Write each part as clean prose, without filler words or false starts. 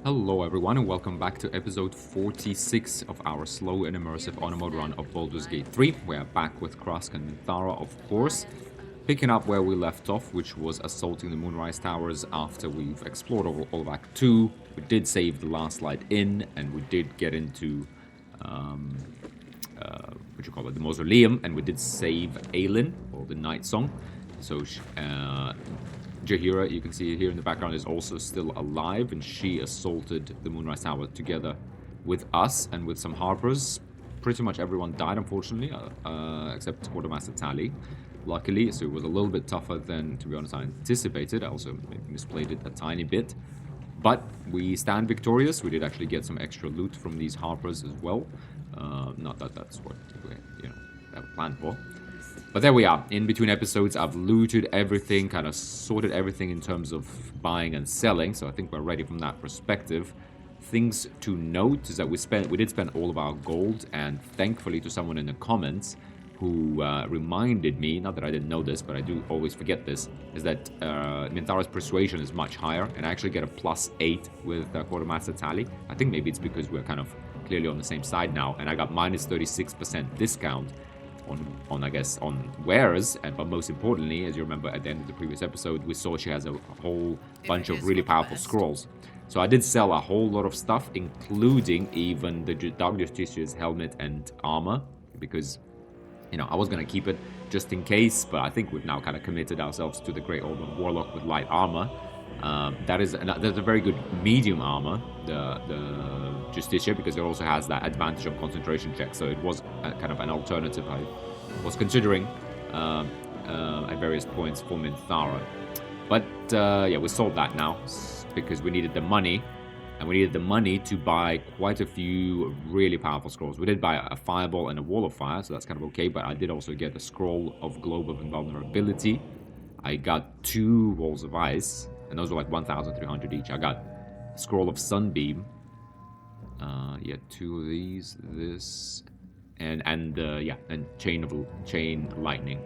Hello everyone and welcome back to episode 46 of our slow and immersive on-mode run of Baldur's Gate 3. We are back with Krask and Minthara, of course, picking up where we left off, which was assaulting the Moonrise Towers after we've explored all of Act 2. We did save the last light inn, and we did get into, the mausoleum, and we did save Aelin, or the Night Song. So, Jaheira, you can see here in the background, is also still alive, and she assaulted the Moonrise Tower together with us and with some Harpers. Pretty much everyone died, unfortunately, except Quartermaster Tally, luckily, so it was a little bit tougher than, to be honest, I anticipated. I also misplayed it a tiny bit. But we stand victorious. We did actually get some extra loot from these Harpers as well. Not that that's what we have planned for. But there we are. In between episodes, I've looted everything, kind of sorted everything in terms of buying and selling. So I think we're ready from that perspective. Things to note is that we did spend all of our gold, and thankfully to someone in the comments who reminded me, not that I didn't know this, but I do always forget this, is that Minthara's persuasion is much higher, and I actually get a +8 with Quartermaster Tally. I think maybe it's because we're kind of clearly on the same side now, and I got -36% discount on wares, but most importantly, as you remember at the end of the previous episode, we saw she has a whole bunch of really powerful scrolls. So I did sell a whole lot of stuff, including even the Dark Justicia's helmet and armor, because, I was going to keep it just in case, but I think we've now kind of committed ourselves to the Great Orban Warlock with light armor. There's a very good medium armor, the Justicia, because it also has that advantage on concentration checks, so it was kind of an alternative I was considering at various points for Minthara. But we sold that now because we needed the money, and we needed the money to buy quite a few really powerful scrolls. We did buy a Fireball and a Wall of Fire, so that's kind of okay, but I did also get a Scroll of Globe of Invulnerability. I got 2 Walls of Ice, and those were like 1,300 each. I got a Scroll of Sunbeam. 2 of these, this, and Chain Lightning.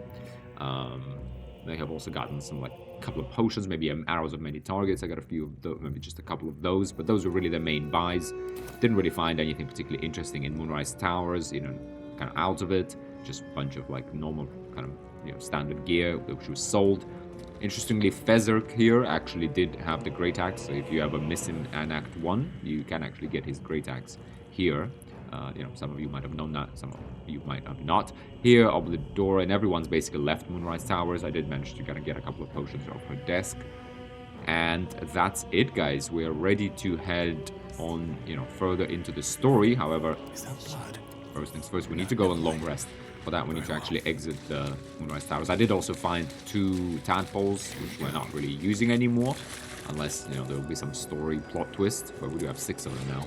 They have also gotten some couple of potions, maybe arrows of many targets. I got a few of those, maybe just a couple of those, but those were really the main buys. Didn't really find anything particularly interesting in Moonrise Towers, kind of out of it. Just a bunch of normal kind of standard gear which was sold. Interestingly, Ketheric here actually did have the Great Axe, so if you ever miss him in Act 1, you can actually get his Great Axe here. Some of you might have known that, some of you might have not. Here, Obladora, and everyone's basically left Moonrise Towers. I did manage to kind of get a couple of potions off her desk. And that's it, guys. We're ready to head on, further into the story. However, first things first, we need to go on long rest. For that, we need to actually exit the Moonrise Towers. I did also find 2 tadpoles, which we're not really using anymore, unless, there will be some story plot twist, but we do have 6 of them now.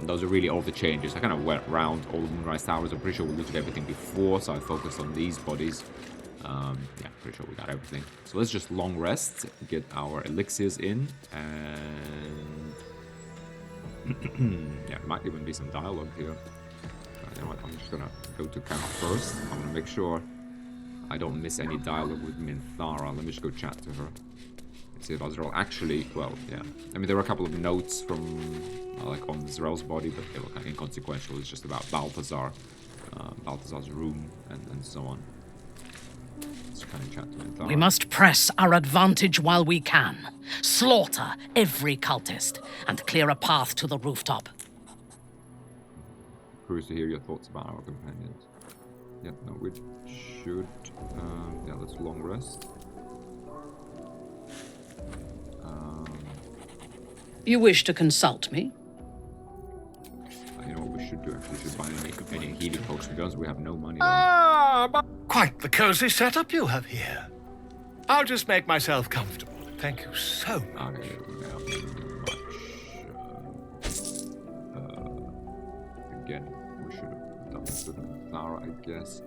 Those are really all the changes. I kind of went around all the Moonrise Towers. I'm pretty sure we looted everything before, so I focused on these bodies. Pretty sure we got everything. So let's just long rest, get our elixirs in, and might even be some dialogue here. You know what, I'm just gonna go to camp first. I'm gonna make sure I don't miss any dialogue with Minthara. Let me just go chat to her. See if Azrael actually, I mean, there were a couple of notes from, on Azrael's body, but they were kind of inconsequential. It's just about Balthazar's room, and so on. Let's kind of chat to Minthara. We must press our advantage while we can. Slaughter every cultist, and clear a path to the rooftop. Curious to hear your thoughts about our companions. We should, let's long rest. You wish to consult me? You know what we should do? Actually, we should buy any healing potions, because we have no money. Quite the cozy setup you have here. I'll just make myself comfortable. Thank you so much. Okay, we have much. Again, we should have done this with Minthara, I guess.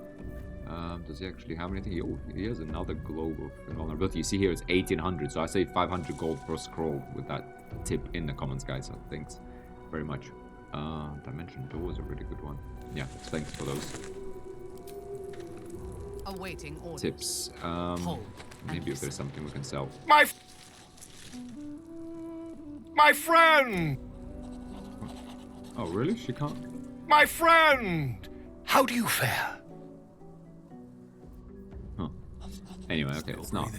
Does he actually have anything? He has another globe of invulnerability. You see here it's 1,800, so I say 500 gold per scroll with that tip in the comments, guys. So thanks very much. Dimension Door is a really good one. Yeah, thanks for those awaiting orders. tips. Maybe if there's something we can sell. My friend! Oh, really? She can't? My friend! How do you fare? Huh. Anyway, okay, it's not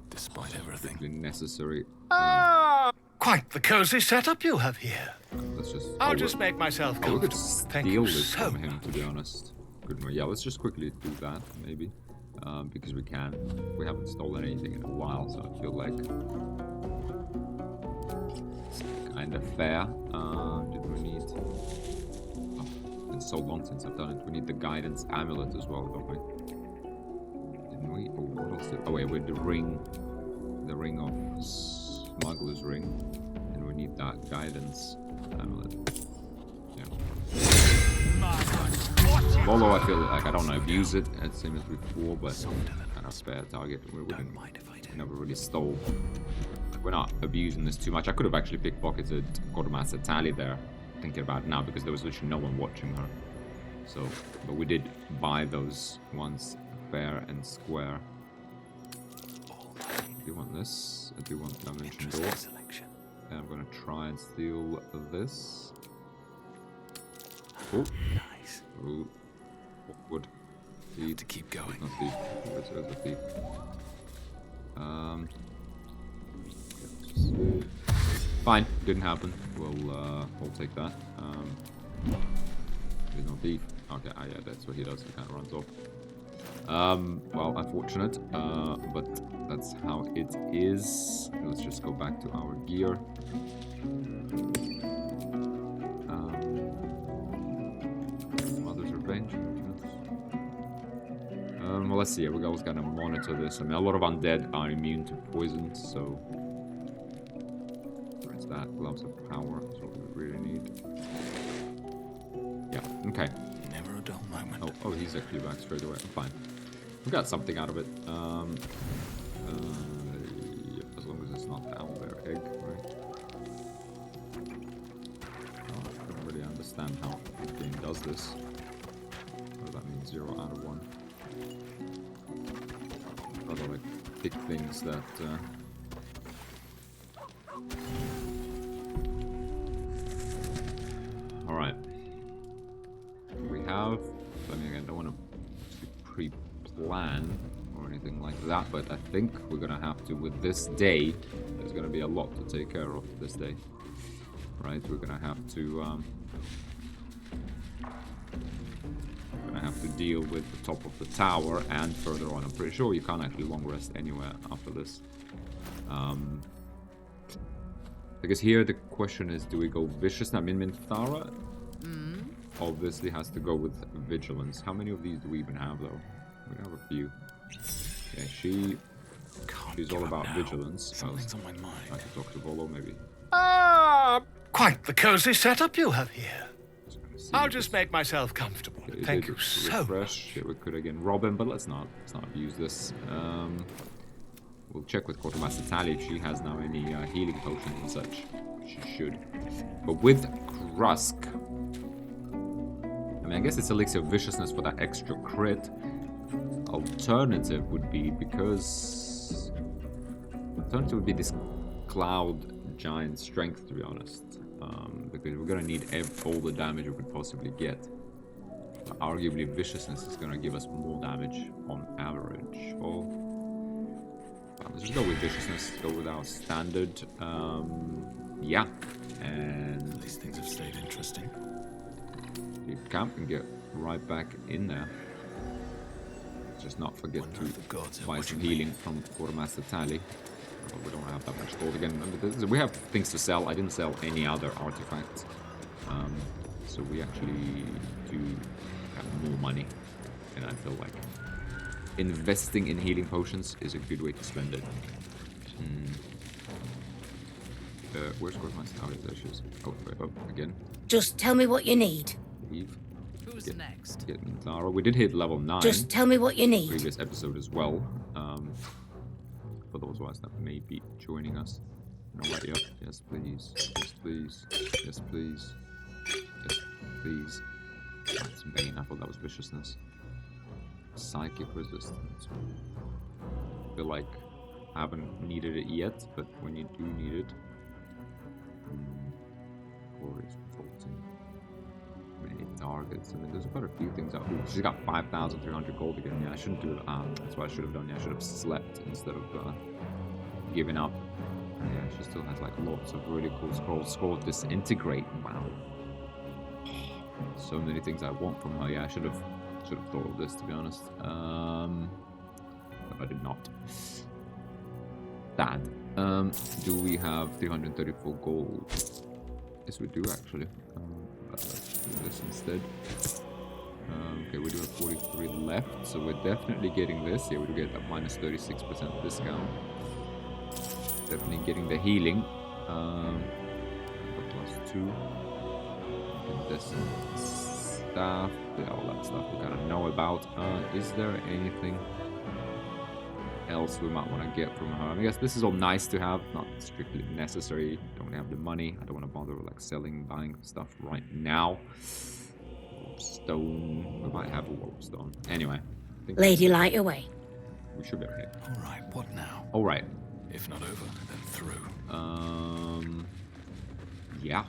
despite everything. really necessary. Quite the cozy setup you have here. Let's just... I'll just make myself Oh, we could comfortable. Thank steal you this so from him, much. to be honest. Good one. Yeah, let's just quickly do that, maybe. Because we can. We haven't stolen anything in a while, so I feel like it's kind of fair. Did we need... Oh, it's been so long since I've done it. We need the guidance amulet as well, don't we? Didn't we? Oh, what else did... Oh, wait, with the ring of Smuggler's Ring. And we need that guidance amulet. Yeah. Although I feel like I don't abuse it, same as before, but kind of spare target. We never really stole. We're not abusing this too much. I could have actually pickpocketed Quartermaster Tally there, thinking about it now, because there was literally no one watching her. So, but we did buy those ones fair and square. I do want this. I do want Dimension Door. And I'm gonna try and steal this. Oh, Nice. oh, awkward. Thief. To keep going. Not thief. Where's the thief? Fine, didn't happen. We'll take that. There's no thief. Okay, yeah, that's what he does. He kind of runs off. Well, unfortunate, but that's how it is. Let's just go back to our gear. Mother's Revenge. Well, let's see. We always gotta monitor this. I mean, a lot of undead are immune to poison, so there's that. Gloves of Power. That's what we really need. Yeah. Okay. Never a dull moment. Oh, he's actually back straight away. I'm fine. We got something out of it. Yeah, as long as it's not the owlbear egg, right? Oh, I don't really understand how the game does this. Oh, that means 0 out of 1. Other like big things that. All right. We have. I mean, I don't want to pre-plan or anything like that, but I think we're gonna have to, with this day, there's gonna be a lot to take care of this day, right? We're gonna have to deal with the top of the tower and further on. I'm pretty sure you can't actually long rest anywhere after this. Because here the question is, do we go vicious? Now, Minminthara obviously has to go with vigilance. How many of these do we even have, though? We have a few. Yeah, she's all about vigilance. Something's on my mind. I could talk to Volo, maybe. Quite the cozy setup you have here. See I'll if just it's- make myself comfortable. Okay, Thank they you just so refresh. much. Yeah, we could again rob him, but let's not abuse this. We'll check with Quartermaster Tally if she has now any healing potions and such. She should. But with Krusk, I mean, I guess it's Elixir of Viciousness for that extra crit. Alternative would be this Cloud Giant Strength, to be honest. Because we're gonna need all the damage we could possibly get. But arguably, Viciousness is gonna give us more damage on average. Well, let's just go with Viciousness. Go with our standard. Yeah, and These things have stayed interesting. leave camp and get right back in there. Just not forget Wonder if the gods to are buy watching some me. healing from Quartermaster Tally. Oh, we don't have that much gold again. We have things to sell. I didn't sell any other artifacts. So we actually do have more money. And I feel like investing in healing potions is a good way to spend it. Where's Quartermaster Tally? There she is. Oh, wait, up again. Just tell me what you need. Leave. Who's next? Get Minthara. We did hit level 9. Just tell me what you need. Previous episode as well. For those of us that may be joining us. No, right, yep. Yes, please. Yes, please. Yes, please. Yes, please. That's Bane. I thought that was Viciousness. Psychic Resistance. I feel like I haven't needed it yet, but when you do need it, targets. I mean, there's quite a few things out. Ooh, she's got 5,300 gold again. Yeah, I shouldn't do it. That's what I should have done. Yeah, I should have slept instead of giving up. Yeah, she still has like lots of really cool scrolls. Scroll disintegrate. Wow. So many things I want from her. Yeah, I should have thought of this, to be honest. But I did not. Bad. Do we have 334 gold? Yes, we do actually. Let's do this instead. Okay, we do have 43 left, so we're definitely getting this. Yeah, we do get that minus 36% discount. Definitely getting the healing. +2. Incandescent staff. Yeah, all that stuff we gotta know about. Is there anything else we might want to get from her? I guess this is all nice to have, not strictly necessary. Don't really have the money. I don't want to bother with like selling, buying stuff right now. Stone. We might have a wall of stone. Anyway. I think Lady, light away. we should be okay. All right, what now? All right. If not over, then through. Yeah. I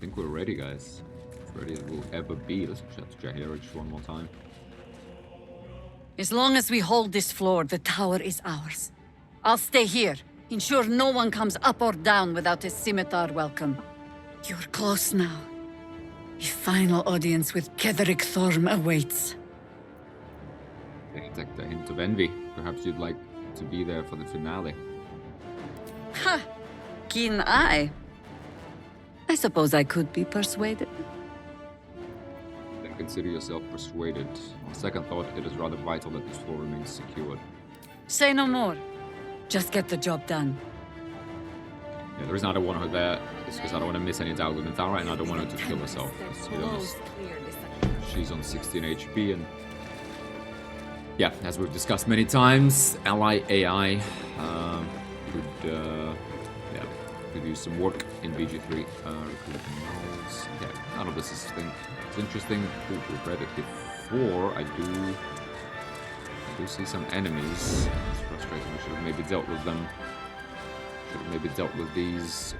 think we're ready, guys. As ready as we'll ever be. Let's chat to Jahira just one more time. As long as we hold this floor, the tower is ours. I'll stay here. Ensure no one comes up or down without a scimitar welcome. You're close now. A final audience with Ketheric Thorm awaits. I detect a hint of envy. Perhaps you'd like to be there for the finale. Ha! Keen eye. I suppose I could be persuaded. Then consider yourself persuaded. On second thought, it is rather vital that this floor remains secured. Say no more. Just get the job done. Yeah, the reason I don't want her there is because I don't want to miss any Dalgo Mithara, and I don't want her to kill herself. To be honest, she's on 16 HP, and yeah, as we've discussed many times, ally AI could use some work in BG3. Recruiting roles. Yeah, none of this is thing. It's interesting. Ooh, we've read it before. I do see some enemies. It's frustrating. I should have maybe dealt with them. Should have maybe dealt with these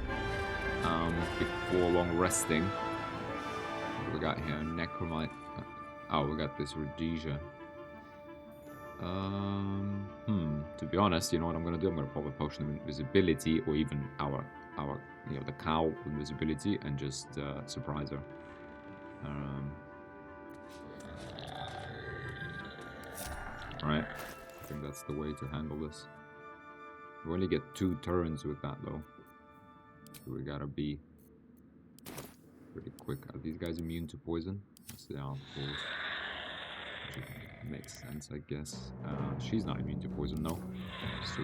before long resting. What do we got here? Necromite. Oh, we got this Rhodesia. To be honest, you know what I'm gonna do? I'm gonna pop a potion of invisibility, or even our the cow invisibility, and just surprise her. Right. I think that's the way to handle this. We only get 2 turns with that though. So we gotta be pretty quick. Are these guys immune to poison? Yes, they are, of course. Makes sense, I guess. She's not immune to poison, though. So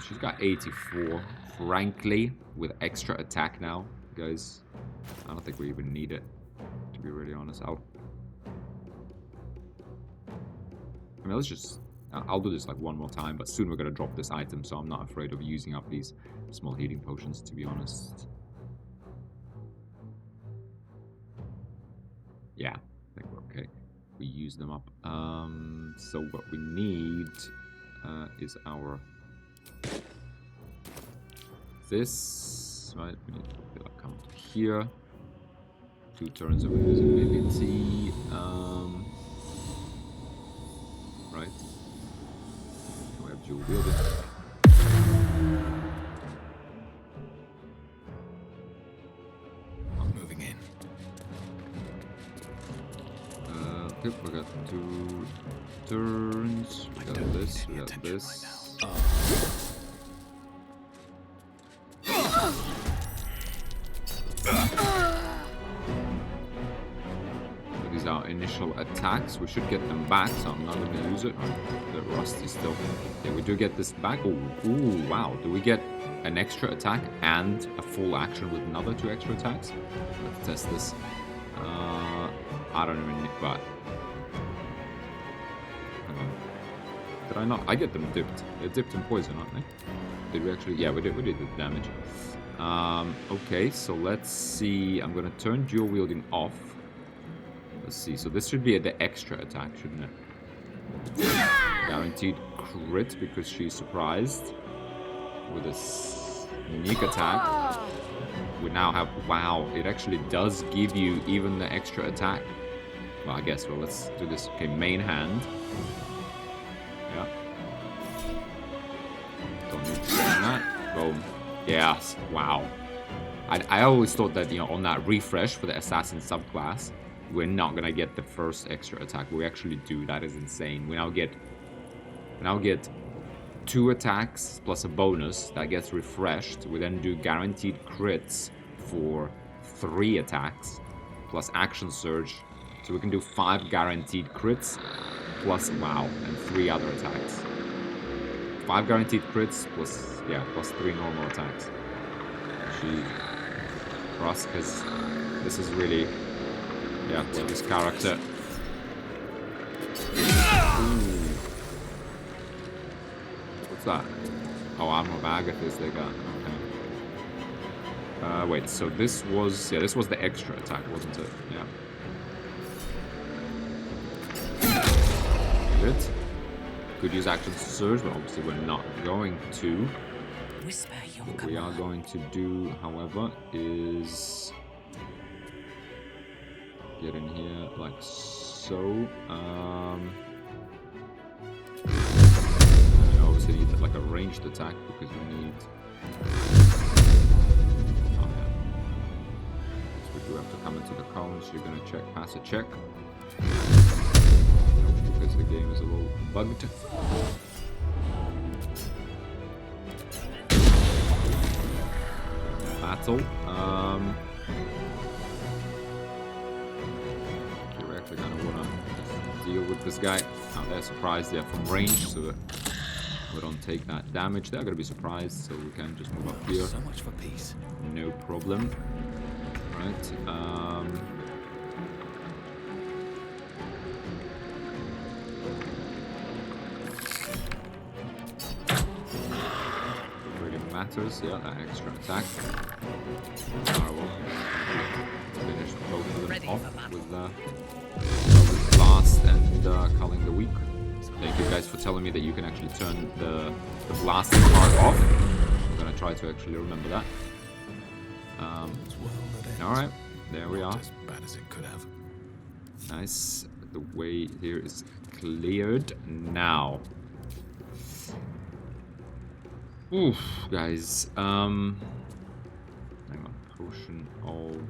she's got 84. Frankly, with extra attack now, guys, I don't think we even need it, to be really honest. I mean, let's just... I'll do this like one more time, but soon we're gonna drop this item, so I'm not afraid of using up these small healing potions, to be honest. Yeah, I think we're okay. We use them up. So what we need is our this, right? We need to come to here. 2 turns of invisibility. Right. We have dual wielding. I'm moving in. Okay, we got 2 turns. We got this. We got this. These are initial attacks. We should get them back, so I'm not going to use it. The rust is still. Yeah, we do get this back. Ooh, wow. Do we get an extra attack and a full action with another 2 extra attacks? Let's test this. I don't even need, but did I not? I get them dipped. They're dipped in poison, aren't they? Did we actually? Yeah, we did the damage. Okay, so let's see. I'm gonna turn dual wielding off. Let's see. So this should be the extra attack, shouldn't it? Guaranteed crit because she's surprised with a sneak attack. We now have, wow, it actually does give you even the extra attack. Well, I guess. Well, let's do this. Okay, main hand. Yeah. Don't need to do that. Boom. Yes. Wow. I always thought that, you know, on that refresh for the assassin subclass, we're not gonna get the first extra attack. We actually do. That is insane. We now get 2 attacks plus a bonus that gets refreshed. We then do guaranteed crits for 3 attacks plus action surge. So we can do 5 guaranteed crits plus, wow, and 3 other attacks. 5 guaranteed crits plus, yeah, plus 3 normal attacks. Gee. For us, because this is really, yeah, well, this character. Ooh. What's that? Oh, armor of Agathis they got. Okay. Wait, so this was, yeah, this was the extra attack, wasn't it? Yeah. Good. Could use action surge, but obviously we're not going to. Whisper your What we are going to do, however, is get in here like so. You obviously need like a ranged attack because we need. Oh yeah. So we do have to come into the cone. So you're gonna pass a check. Nope, because the game is a little bugged. Battle. We're actually gonna wanna deal with this guy. Oh, they're surprised, yeah, from range, so that we don't take that damage. They're gonna be surprised, so we can just move up here. So much for peace. No problem. Right. Matters, yeah, that extra attack. Will finish both of them off with blast and culling the weak. Thank you guys for telling me that you can actually turn the blasting part off. I'm gonna try to actually remember that. Alright, there we are. As bad as it could have. Nice. The way here is cleared now. Oof, guys. Hang on. Potion of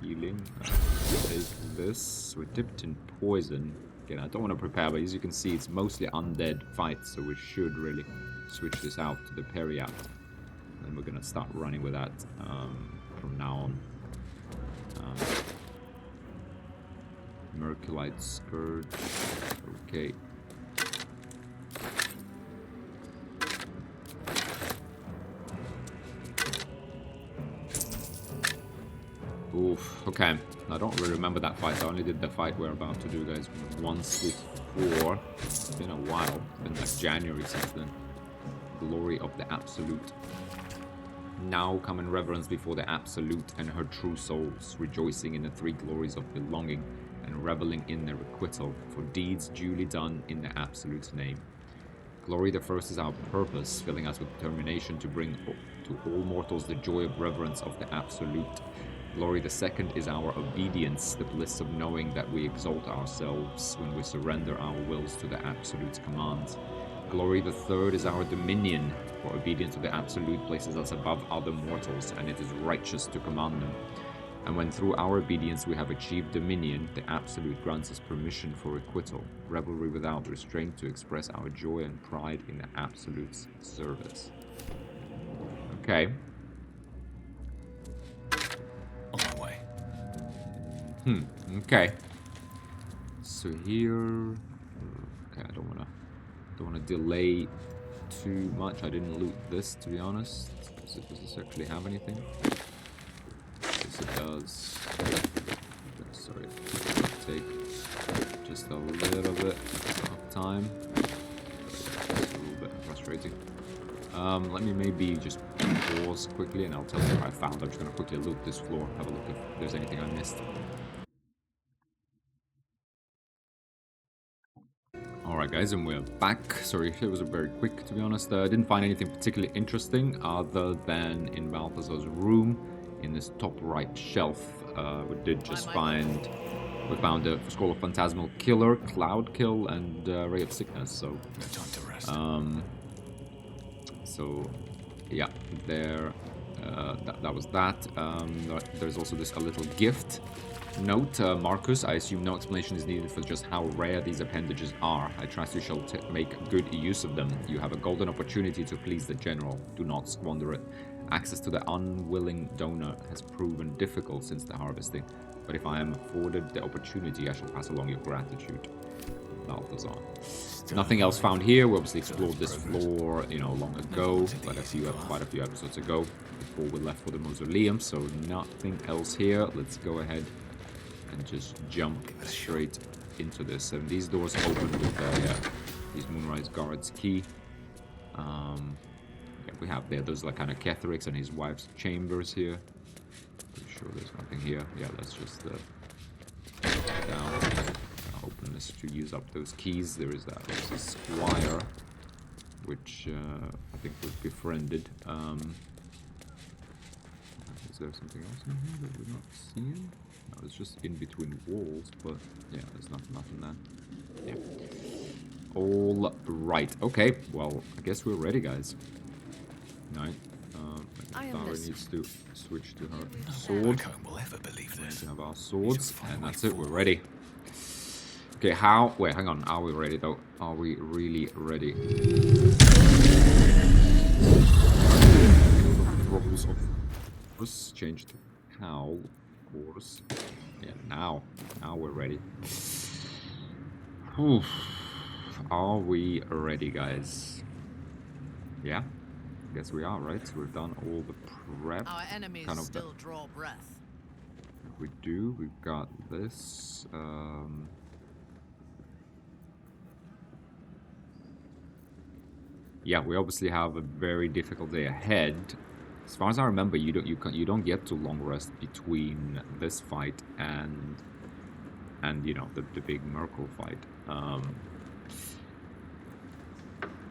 healing. Take this. We're dipped in poison. Again, I don't want to prepare, but as you can see, it's mostly undead fights, so we should really switch this out to the Periapt. And we're gonna start running with that from now on. Merculite Scourge. Okay. Oof, okay. I don't really remember that fight. I only did the fight we're about to do, guys, once before. It's been a while. It's been like January since then. Glory of the Absolute. Now come in reverence before the Absolute and her true souls, rejoicing in the 3 glories of belonging and reveling in their requital for deeds duly done in the Absolute's name. Glory the first is our purpose, filling us with determination to bring to all mortals the joy of reverence of the Absolute. Glory the second is our obedience, the bliss of knowing that we exalt ourselves when we surrender our wills to the Absolute's commands. Glory the third is our dominion, for obedience to the Absolute places us above other mortals, and it is righteous to command them. And when through our obedience we have achieved dominion, the Absolute grants us permission for requital, revelry without restraint to express our joy and pride in the Absolute's service. Okay. On my way. Okay. So here, okay, I don't wanna delay too much. I didn't loot this, to be honest. Does this actually have anything? Yes, it does. Sorry, take just a little bit of time. It's a little bit frustrating. Let me maybe just pause quickly and I'll tell you what I found. I'm just gonna quickly loot this floor, have a look if there's anything I missed. Alright guys, and we're back. Sorry, it was very quick, to be honest. I didn't find anything particularly interesting other than in Balthazar's room. in this top right shelf, we did just find... We found a Scroll of Phantasmal Killer, Cloud Kill, and Ray of Sickness, so... No time to rest. So, yeah, there... that was that. There's also this a little gift note. Marcus, I assume no explanation is needed for just how rare these appendages are. I trust you shall make good use of them. You have a golden opportunity to please the general. Do not squander it. Access to the unwilling donor has proven difficult since the harvesting, but if I am afforded the opportunity, I shall pass along your gratitude. Balthazar. Nothing else found here. We obviously explored this floor, you know, long ago, quite a few episodes ago, before we left for the mausoleum. So nothing else here. Let's go ahead and just jump straight into this. And these doors open with these Moonrise Guards key. Yeah, we have there's like kind of Ketheric's and his wife's chambers here. Pretty sure there's nothing here. Yeah, let's just down. Open this to use up those keys. There is that. There's a squire, which I think was befriended. Is there something else in here that we're not seeing? No, it's just in between walls, but yeah, there's nothing there. Yeah. All right. Okay. Well, I guess we're ready, guys. Right. Tara needs to switch to her sword. Will ever believe this. We have our swords, and that's it. We're ready. Okay, wait, hang on. Are we ready, though? Are we really ready? Rolls of course. Change to cowl, of course. Yeah, now we're ready. Oof. Are we ready, guys? Yeah? Guess we are, right? So we've done all the prep. Our enemies kind of still draw breath. We do. We've got this. Yeah, we obviously have a very difficult day ahead. As far as I remember, you don't get to long rest between this fight and you know the big Merkel fight.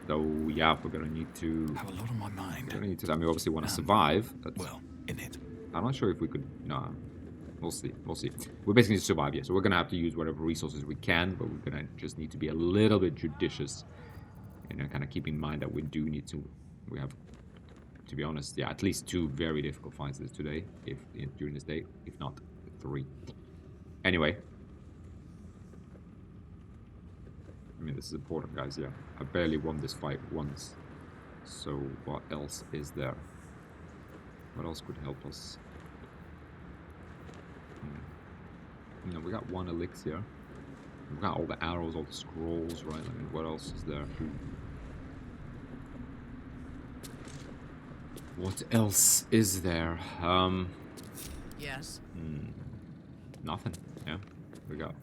So yeah, we're gonna need to have a lot on my mind. I mean, obviously want to survive. Well, in it. I'm not sure if we could. No, we'll see. We'll see. We basically need to survive, yeah. So we're gonna have to use whatever resources we can, but we're gonna just need to be a little bit judicious. You know, kind of keep in mind that we do need to. We have, to be honest, yeah, at least 2 very difficult fights today, during this day, if not 3. Anyway. I mean, this is important, guys, yeah. I barely won this fight once. So, what else is there? What else could help us? You know, we got 1 elixir. We got all the arrows, all the scrolls, right? I mean, what else is there? What else is there? Yes. Nothing, yeah. We got...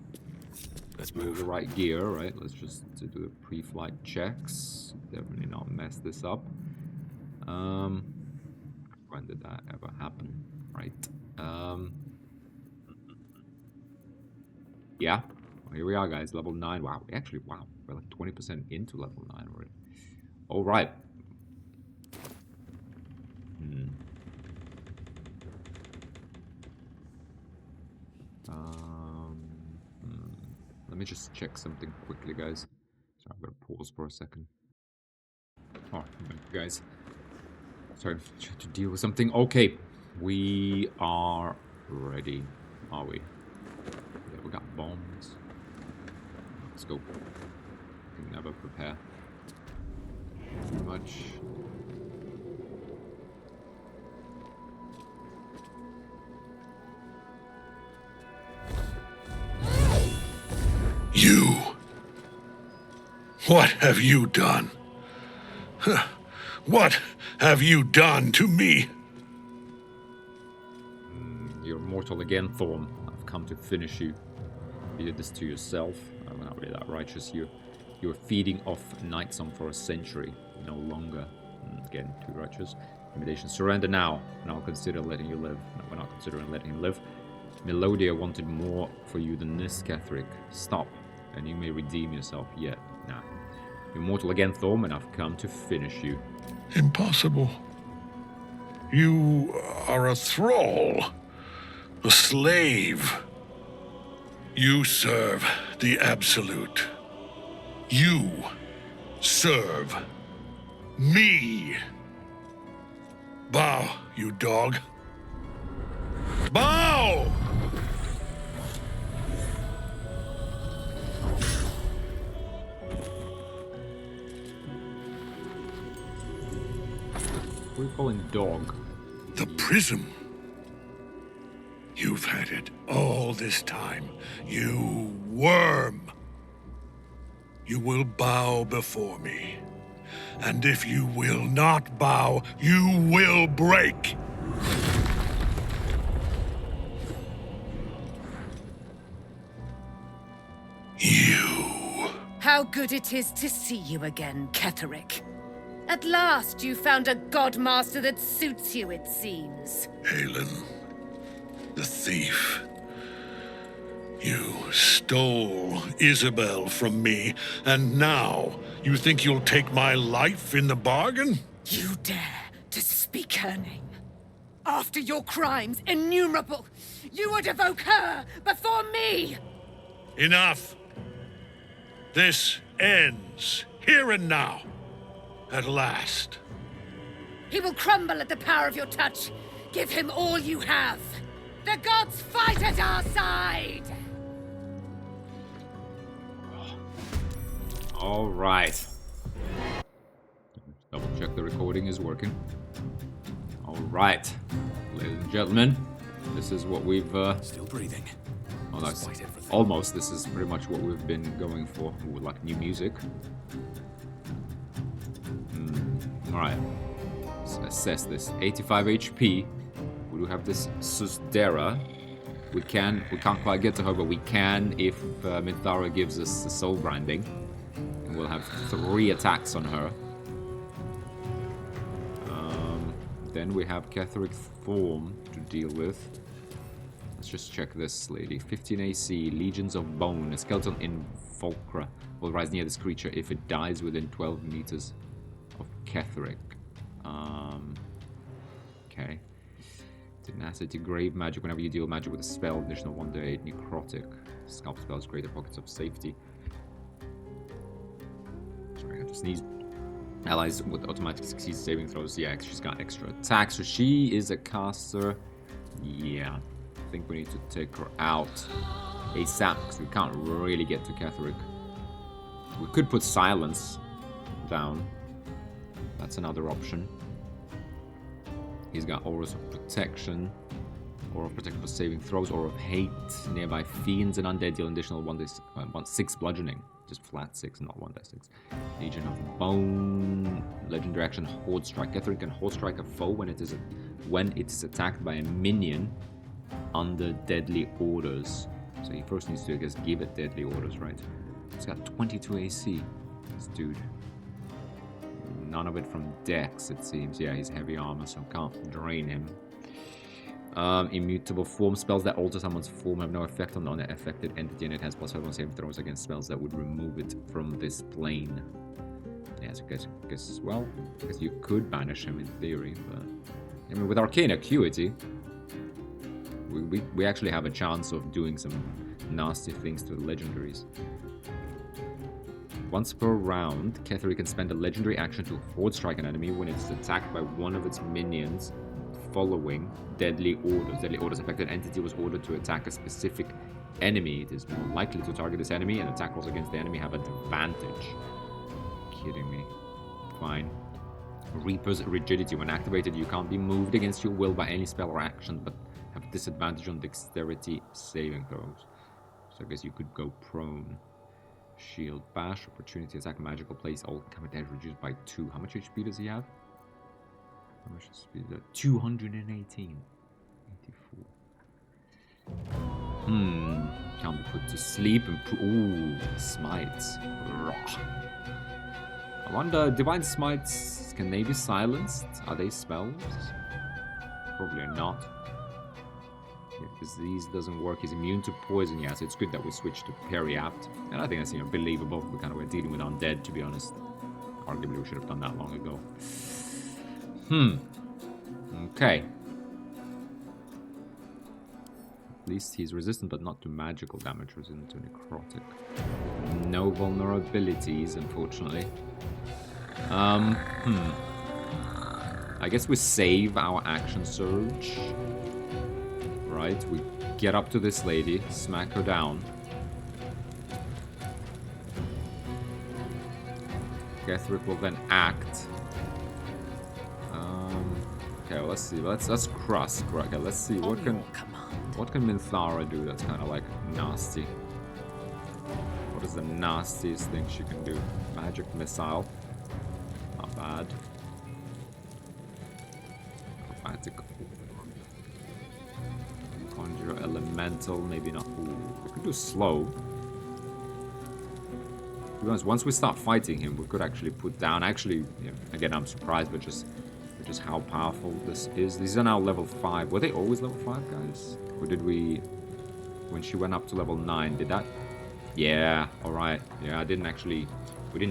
Let's move move. The right gear, right? Let's just do the pre-flight checks. Definitely not mess this up. When did that ever happen? Right. Yeah. Well, here we are, guys. Level 9. Wow. Actually, wow. We're like 20% into level 9 already. All right. Let me just check something quickly, guys. So I'm gonna pause for a second. Oh, guys. Sorry to deal with something. Okay, we are ready. Are we? Yeah, we got bombs. Let's go. We can never prepare too much. You! What have you done? What have you done to me? You're mortal again, Thorm. I've come to finish you. You did this to yourself. I'm not really that righteous. You're feeding off Nightsong for a century. No longer. Again, too righteous. Intimidation. Surrender now, and I'll consider letting you live. No, we're not considering letting you live. Melodia wanted more for you than this, Ketheric. Stop, and you may redeem yourself yet. Nah. You're mortal again, Thorm, and I've come to finish you. Impossible. You are a thrall, a slave. You serve the Absolute. You serve me. Bow, you dog. Bow! What are you calling dog? The prism. You've had it all this time, you worm. You will bow before me. And if you will not bow, you will break. You. How good it is to see you again, Ketheric. At last you found a godmaster that suits you, it seems. Halen, the thief. You stole Isabel from me, and now you think you'll take my life in the bargain? You dare to speak her name. After your crimes innumerable, you would evoke her before me! Enough. This ends here and now. At last. He will crumble at the power of your touch. Give him all you have. The gods fight at our side! All right. Double check the recording is working. All right, ladies and gentlemen, this is what we've. Still breathing. Oh, that's Despite everything. almost. This is pretty much what we've been going for. Ooh, like new music. All right. Let's assess this. 85 HP. We do have this Susdera. We can't quite get to her, but we can if Minthara gives us the soul branding. And we'll have 3 attacks on her. Then we have Ketheric Thorm to deal with. Let's just check this lady. 15 AC, Legions of Bone, a skeleton invulcra will rise near this creature if it dies within 12 meters of Ketheric. Okay. Tenacity, Grave Magic. Whenever you deal magic with a spell, additional 1d8 necrotic. Scalp spells, greater pockets of safety. Sorry, I had to sneeze. Allies with automatic succeed saving throws. Yeah, she's got extra attacks. So she is a caster. Yeah. I think we need to take her out ASAP because we can't really get to Ketheric. We could put Silence down. That's another option. He's got Auras of Protection. Aura of Protection for saving throws. Aura of Hate. Nearby Fiends and Undead deal additional 6 bludgeoning. Just flat 6, not 1d6. Legion of Bone. Legendary action Horde Strike. Ketheric can Horde Strike a foe when it is attacked by a minion under deadly orders. So he first needs to, I guess, give it deadly orders, right? He's got 22 AC. This dude. None of it from Dex, it seems. Yeah, he's heavy armor, so can't drain him. Immutable form. Spells that alter someone's form have no effect on the affected entity, and it has +5 on saving throws against spells that would remove it from this plane. Yeah, so I guess well, because you could banish him in theory, but I mean, with Arcane Acuity, we actually have a chance of doing some nasty things to the legendaries. Once per round, Ketheric can spend a legendary action to Horde Strike an enemy when it's attacked by one of its minions following deadly orders. Deadly orders. Affected entity was ordered to attack a specific enemy. It is more likely to target this enemy, and attack rolls against the enemy have an advantage. Kidding me. Fine. Reaper's Rigidity. When activated, you can't be moved against your will by any spell or action, but have disadvantage on dexterity saving throws. So I guess you could go prone. Shield Bash. Opportunity attack magical place. All combat damage reduced by 2. How much HP does he have? How much speed? 218. 84. Can't be put to sleep. Ooh, smites. I wonder, divine smites, can they be silenced? Are they spells? Probably not. Yeah, disease doesn't work. He's immune to poison. Yeah, so it's good that we switched to Periapt. And I think that's, believable. We kind of were dealing with undead, to be honest. Arguably, we should have done that long ago. Okay. At least he's resistant, but not to magical damage, resistant to necrotic. No vulnerabilities, unfortunately. I guess we save our action surge. Right, we get up to this lady, smack her down. Ketheric will then act. Okay, let's see. Let's cross. Okay, let's see what can Minthara do that's kind of like nasty. What is the nastiest thing she can do? Magic missile. Not bad. Chromatic. Conjure elemental. Maybe not. Ooh, we could do slow. To be honest, once we start fighting him, we could actually put down. Actually, yeah, again, I'm surprised, but just how powerful this is. These are now level 5. Were they always level 5, guys? Or did we, when she went up to level 9, did that? Yeah, alright. Yeah, we didn't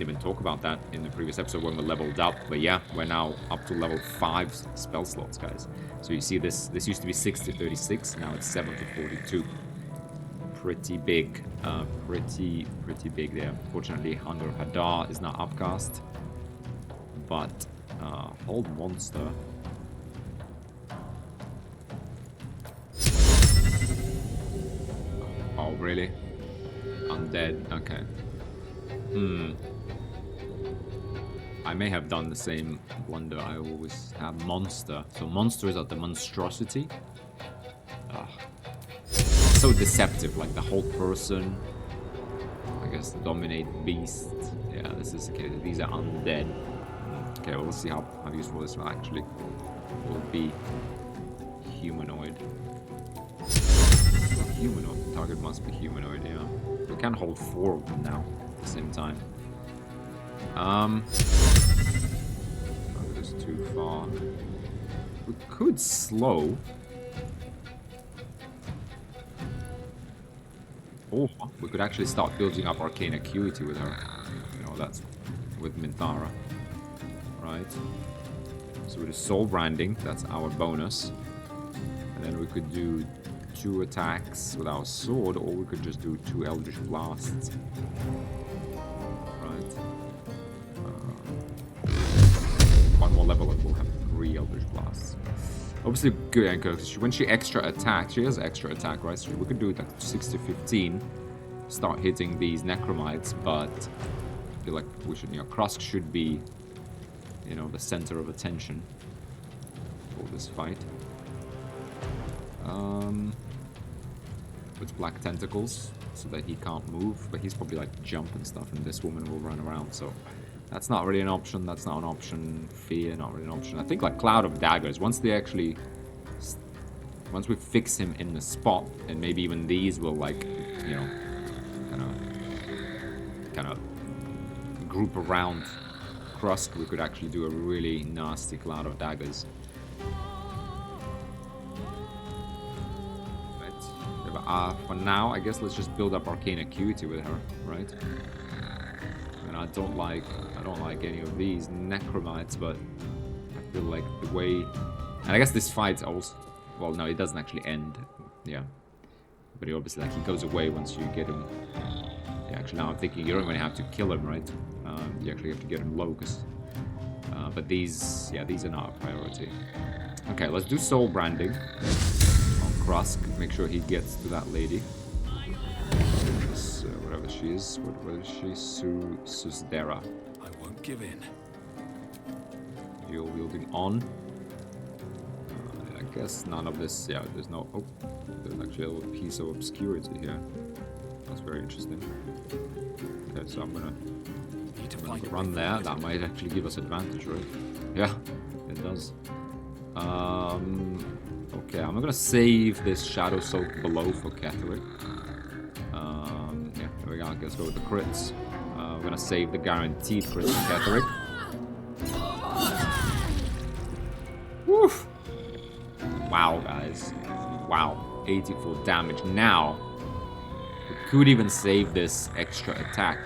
even talk about that in the previous episode when we leveled up. But yeah, we're now up to level 5 spell slots, guys. So you see this used to be 6 to 36, now it's 7 to 42. Pretty big. Pretty big there. Fortunately, Hunger Hadar is not upcast. But hold monster. Oh, really? Undead. Okay. I may have done the same blunder I always have. Monster. So monster is at the monstrosity. So deceptive, like the whole person. I guess the dominate beast. Yeah, this is okay. These are undead. Okay, well, let's see how useful this will actually be. Humanoid. Humanoid. The target must be humanoid, yeah. We can hold 4 of them now at the same time. Oh, this is too far. We could slow. Oh, we could actually start building up arcane acuity with her. You know, that's with Minthara. Right. So with the soul branding, that's our bonus. And then we could do 2 attacks with our sword, or we could just do 2 eldritch blasts. Right. 1 more level and we'll have 3 eldritch blasts. Obviously good, because when she extra attacks, she has extra attack, right? So we could do like 6 to 15, start hitting these necromites, but I feel like we should, you know, Krusk should be, you know, the center of attention for this fight. With black tentacles, so that he can't move, but he's probably like jump and stuff, and this woman will run around, so that's not really an option. That's not an option. Fear, not really an option. I think like Cloud of Daggers, once we fix him in the spot, and maybe even these will, like, you know, kind of group around Krusk, we could actually do a really nasty Cloud of Daggers. Right. But for now, I guess let's just build up arcane acuity with her, right? And I don't like any of these necromites, but I feel like the way, and I guess this fight also, well, no, it doesn't actually end, yeah. But he obviously, like, he goes away once you get him. Yeah, actually, now I'm thinking you don't even have to kill him, right? You actually have to get him low, because, but these, yeah, these are not a priority. Okay, let's do soul branding on Krusk. Make sure he gets to that lady. Whatever she is. What is she? Susdera. I won't give in. You're wielding on. I guess none of this. Yeah, there's no. Oh, there's actually a little piece of obscurity here. That's very interesting. Okay, so I'm gonna run there. That might actually give us advantage, right? Yeah, it does. Okay, I'm gonna save this Shadow Soak below for Ketheric. Yeah, there we go. Let's go with the crits. We're gonna save the guaranteed crits for Ketheric. Woof! Wow, guys. Wow, 84 damage. Now, we could even save this extra attack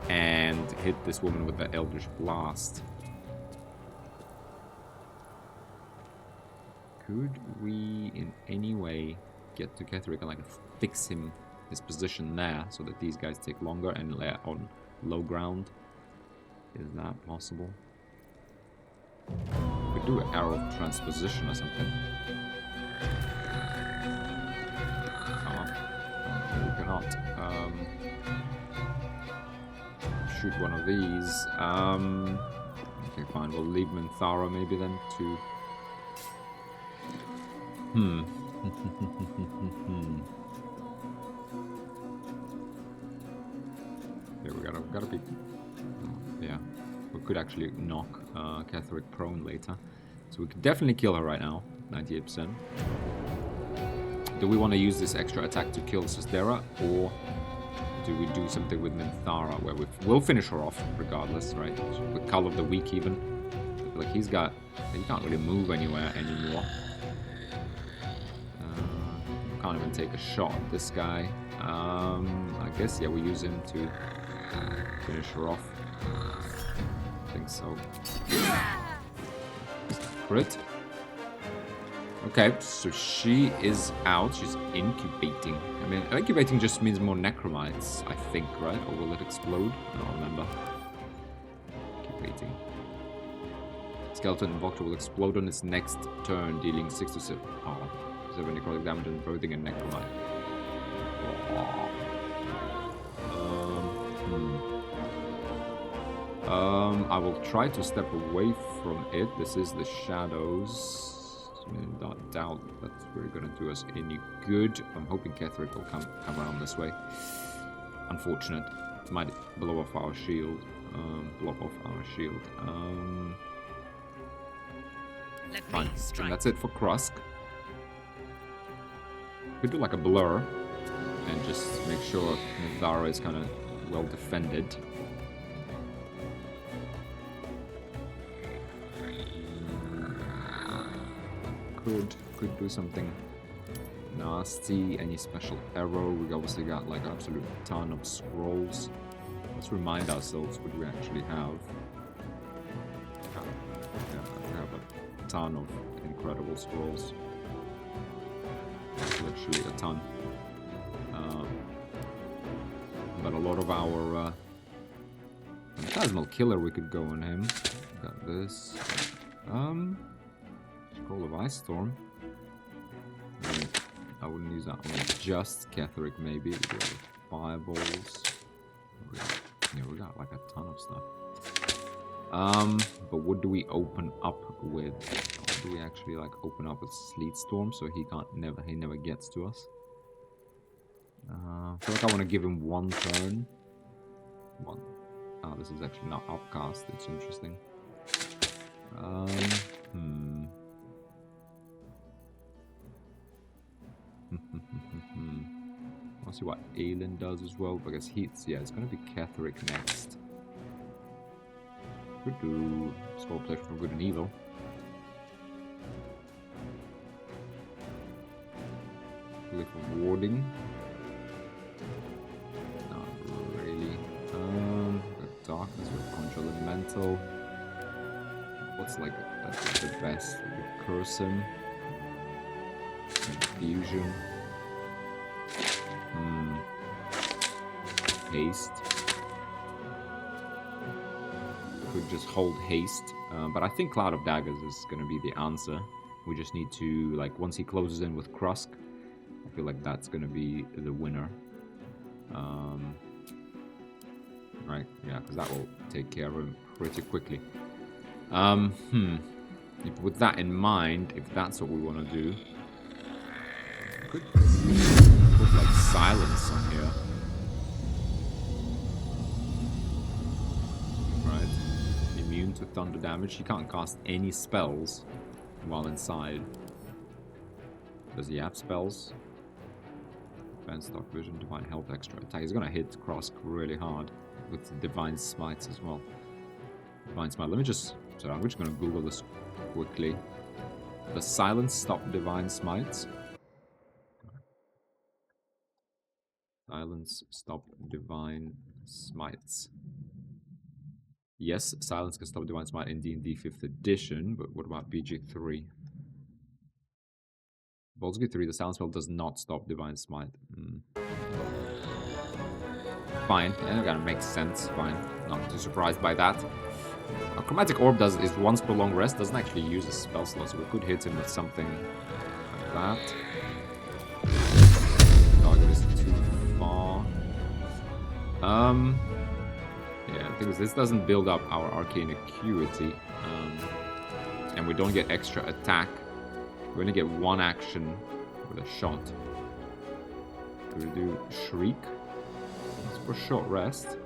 and hit this woman with the Eldritch Blast. Could we in any way get to Ketheric and like fix his position there so that these guys take longer and lay on low ground? Is that possible? We could do an arrow of transposition or something. We cannot. Shoot one of these. Okay, fine. We'll leave Minthara maybe then to. Yeah, we gotta be. Yeah, we could actually knock Ketheric prone later, so we could definitely kill her right now. 98%. Do we want to use this extra attack to kill Sistera, or do we do something with Minthara where we'll finish her off regardless, right? The Cull of the Weak even. Like he can't really move anywhere anymore. Can't even take a shot at this guy. I guess, yeah, we use him to finish her off. I think so. Crit. Okay, so she is out. She's incubating. I mean, incubating just means more necromites, I think, right? Or will it explode? I don't remember. Incubating. Skeleton Invoctor will explode on its next turn, dealing 6 to 7 necrotic damage and birthing a necromite. I will try to step away from it. This is the shadows. I don't doubt that's really gonna do us any good. I'm hoping Ketheric will come around this way. Unfortunate. It might blow off our shield. Fine. And that's it for Krusk. Could do like a blur and just make sure Minthara is kind of well defended. Could do something nasty. Any special arrow? We obviously got like an absolute ton of scrolls. Let's remind ourselves what we actually have. We have a ton of incredible scrolls. Literally a ton. But a lot of our Phantasmal Killer, we could go on him. Got this. Scroll of Ice Storm. I wouldn't use that on just Ketheric, maybe. We got fireballs. Yeah, we got like a ton of stuff. But what do we open up with? Do we actually like open up with Sleet Storm so he never gets to us? I feel like I want to give him one turn. One. Oh, this is actually not upcast. It's interesting. I'll see what Aelin does as well, because it's gonna be Ketheric next. Could do Scroll Play for Good and Evil. Play for Warding. Not really. Darkness with Control Elemental. What's like the best? We curse him. Confusion. Haste. Could just hold haste. But I think Cloud of Daggers is going to be the answer. We just need to, like, once he closes in with Krusk, I feel like that's going to be the winner. Right, yeah, because that will take care of him pretty quickly. With that in mind, if that's what we want to do, could put like silence on here. Right. Immune to thunder damage. He can't cast any spells while inside. Does he have spells? Advanced Dark Vision, Divine Health, Extra Attack. He's gonna hit Krusk really hard with Divine Smites as well. Divine Smite. I'm just gonna Google this quickly. Does silence stop Divine Smites? Silence stop Divine Smites. Yes, silence can stop Divine Smite in D&D 5th edition, but what about BG3? Baldur 3, the sound spell does not stop Divine Smite. Fine, yeah, that makes sense. Fine, not too surprised by that. Chromatic Orb is once per long rest, doesn't actually use a spell slot, so we could hit him with something like that. Target is too far. Yeah, the thing is, this doesn't build up our arcane acuity, and we don't get extra attack. We're gonna get one action with a shot. Do we do Shriek? It's for short rest.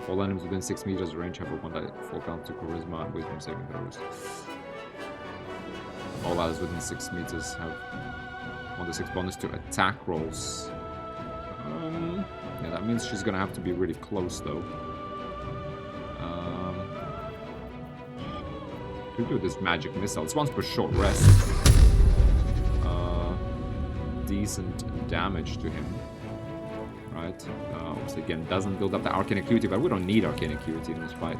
All enemies within 6 meters range have a 1/4 count to Charisma and Wisdom saving throws. All others within 6 meters have 1/6 bonus to attack rolls. Yeah, that means she's gonna have to be really close though. We do this magic missile. It's once per short rest. Decent damage to him. Right? Obviously, again, doesn't build up the arcane acuity, but we don't need arcane acuity in this fight.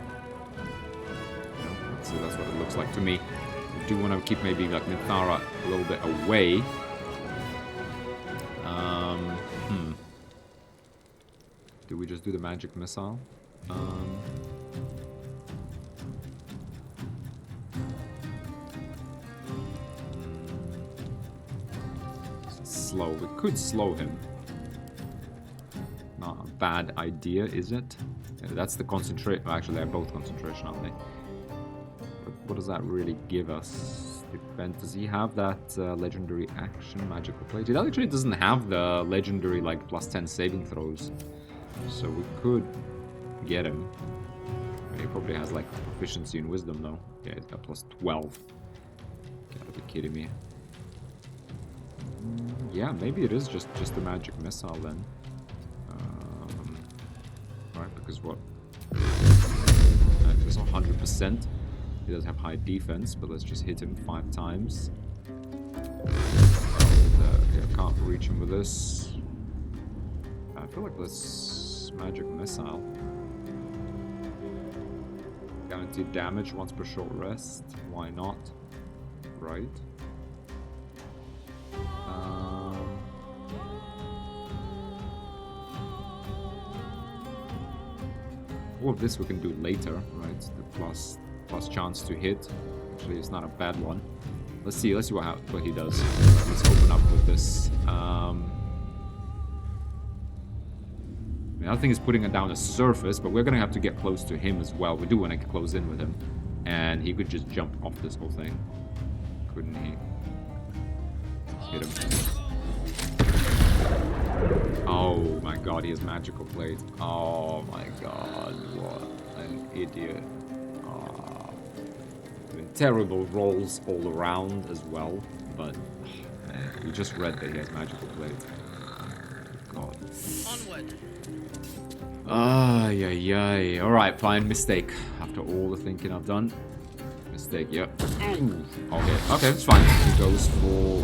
So that's what it looks like to me. We do want to keep maybe like Minthara a little bit away. Do we just do the magic missile? Slow. We could slow him. Not a bad idea, is it? Yeah, that's the concentration. Actually, they're both concentration, aren't they? But what does that really give us? Does he have that legendary action, magical plate? It actually doesn't have the legendary like +10 saving throws, so we could get him. He probably has like proficiency in wisdom though. Yeah, he's got +12. Gotta be kidding me. Yeah, maybe it is just a magic missile then. Right, because what? It's 100%. He does have high defense, but let's just hit him 5 times. Yeah, can't reach him with this. I feel like this magic missile. Guaranteed damage once per short rest. Why not? Right. All of this we can do later, right? The plus chance to hit. Actually, it's not a bad one. Let's see what he does. Let's open up with this. The other thing is putting it down a surface, but we're gonna have to get close to him as well. We do want to close in with him, and he could just jump off this whole thing, couldn't he? Let's hit him. Oh my god, he has magical plate. Oh my god, what an idiot. Doing terrible rolls all around as well, but we just read that he has magical plate. God. Onward. Ay. Alright, fine, mistake. After all the thinking I've done. Mistake, yep. Okay, it's fine. He goes for...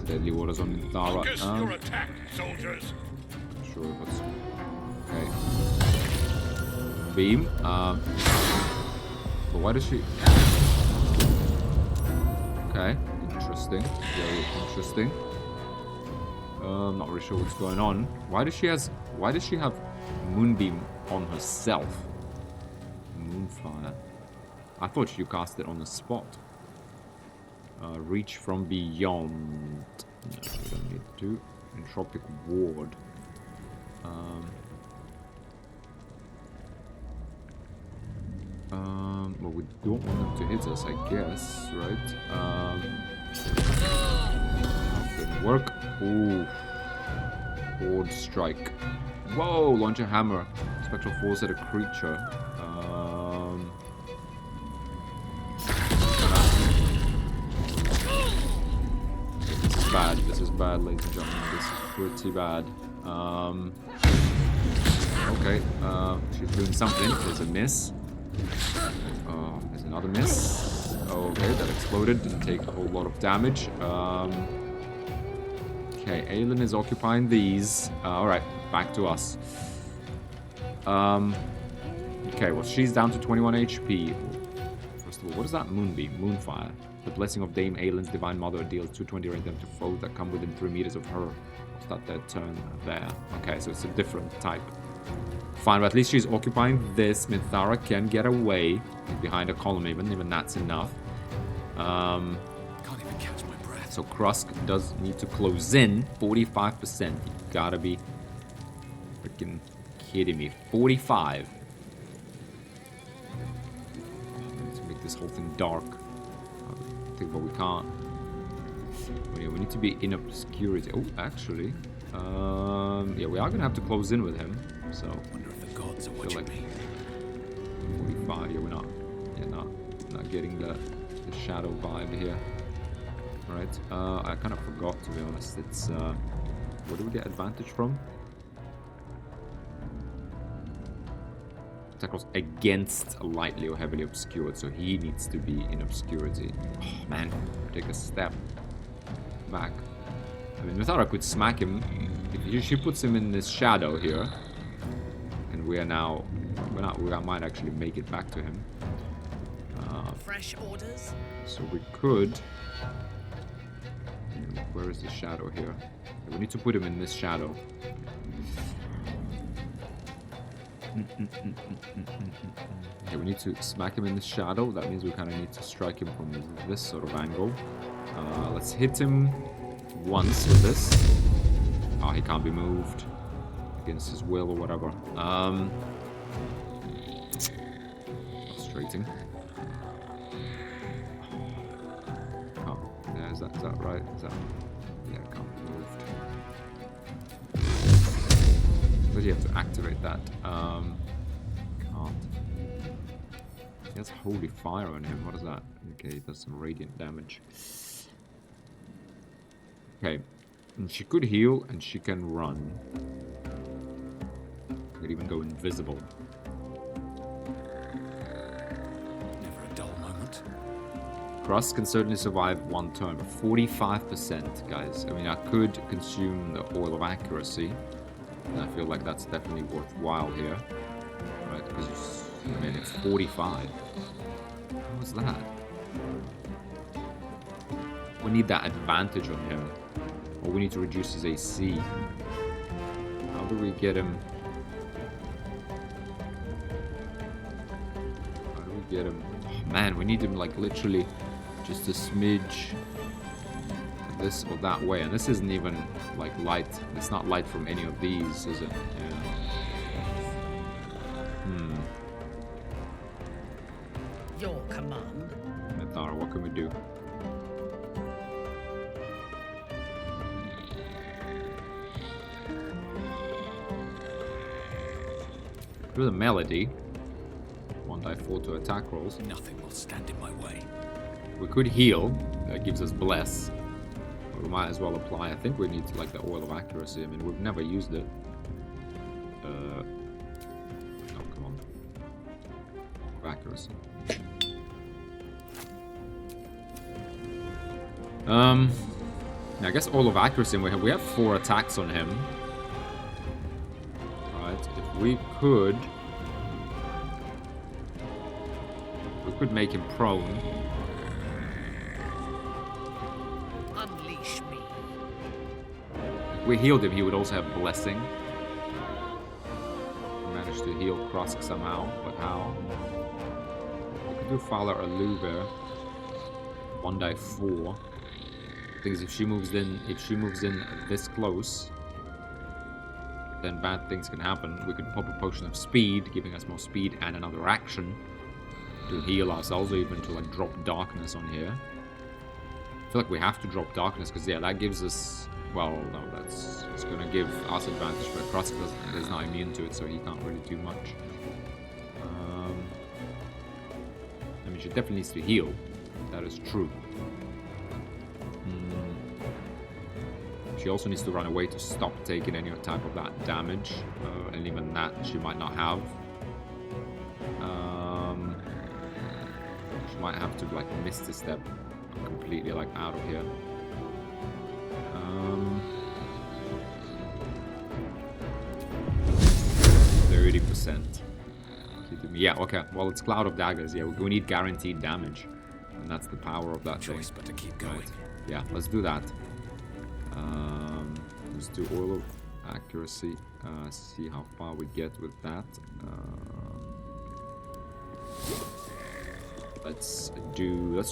Deadly Waters on Minthara. Focus your attack, soldiers. Sure, but okay. Beam. But why does she? Okay, interesting. Very interesting. I'm not really sure what's going on. Why does she have Moonbeam on herself? Moonfire. I thought she cast it on the spot. Reach from beyond. No, we don't need to. Entropic ward. Well, we don't want them to hit us, I guess, right? Didn't work. Ooh. Ward strike. Whoa! Launch a hammer. Spectral force at a creature. This is bad, ladies and gentlemen. This is pretty bad. Okay, she's doing something. There's a miss. There's another miss. Okay, that exploded. Didn't take a whole lot of damage. Okay, Aelin is occupying these. Alright, back to us. Okay, well, she's down to 21 HP. First of all, What is that moonbeam? Moonfire. The blessing of Dame Aelin's divine mother deals 220 radiant to foes that come within 3 meters of her. What's that their turn there? Okay, so it's a different type. Fine, but at least she's occupying this. Minthara can get away behind a column even that's enough. Can't even catch my breath. So Krusk does need to close in. 45%. You gotta be freaking kidding me. 45. Let's make this whole thing dark. But we can't. We need to be in obscurity. Oh, actually, yeah, we are gonna have to close in with him. So Wonder if the gods are watching like me. 45. Yeah, we're not. Yeah, not getting the shadow vibe here. All right. I kind of forgot, to be honest. It's where do we get advantage from? Tackles against lightly or heavily obscured, so he needs to be in obscurity. Oh man, take a step back. I mean, Minthara could smack him if she puts him in this shadow here, and we might actually make it back to him. Fresh orders? So we could. Where is the shadow here? We need to put him in this shadow. Okay, we need to smack him in the shadow. That means we kind of need to strike him from this sort of angle. Let's hit him once with this. Oh, he can't be moved against his will or whatever. Frustrating. Oh, yeah, is that right? Is that... Yeah, it can't be moved. But you have to activate that. Can't. He has holy fire on him. What is that? Okay, he does some radiant damage. Okay. And she could heal and she can run. Could even go invisible. Never a dull moment. Krusk can certainly survive one turn, but 45%, guys. I mean, I could consume the Oil of Accuracy. And I feel like that's definitely worthwhile here. Right, because, I mean, it's 45. What was that? We need that advantage on him. Or we need to reduce his AC. How do we get him? How do we get him? Oh, man, we need him, like, literally just a smidge this or that way, and this isn't even like light. It's not light from any of these, is it? Yeah. Your command. Minthara, what can we do? Do the melody. 1d4 to attack rolls. Nothing will stand in my way. We could heal. That gives us bless. We might as well apply. I think we need to, like, the Oil of Accuracy. I mean, we've never used it. Oh, come on. Of Accuracy. I guess Oil of Accuracy. We have 4 attacks on him. Right. If we could make him prone. Unleash me. If we healed him, he would also have Blessing. We managed to heal Krusk somehow, but how? We could do Fowler or Luver. 1d4. The thing is, if she moves in this close, then bad things can happen. We could pop a potion of speed, giving us more speed and another action to heal ourselves, or even to, like, drop darkness on here. I feel like we have to drop darkness because, yeah, that gives us, well, no, it's going to give us advantage, but Krusk is not immune to it, so he can't really do much. I mean, she definitely needs to heal. That is true. She also needs to run away to stop taking any type of that damage, and even that she might not have. She might have to, like, miss the step completely, like, out of here. 30%. Keeping Yeah, okay. Well, it's Cloud of Daggers. Yeah, we need guaranteed damage. And that's the power of that Choice thing. but to keep going. Right. Yeah, let's do that. Let's do Oil of Accuracy. See how far we get with that. Let's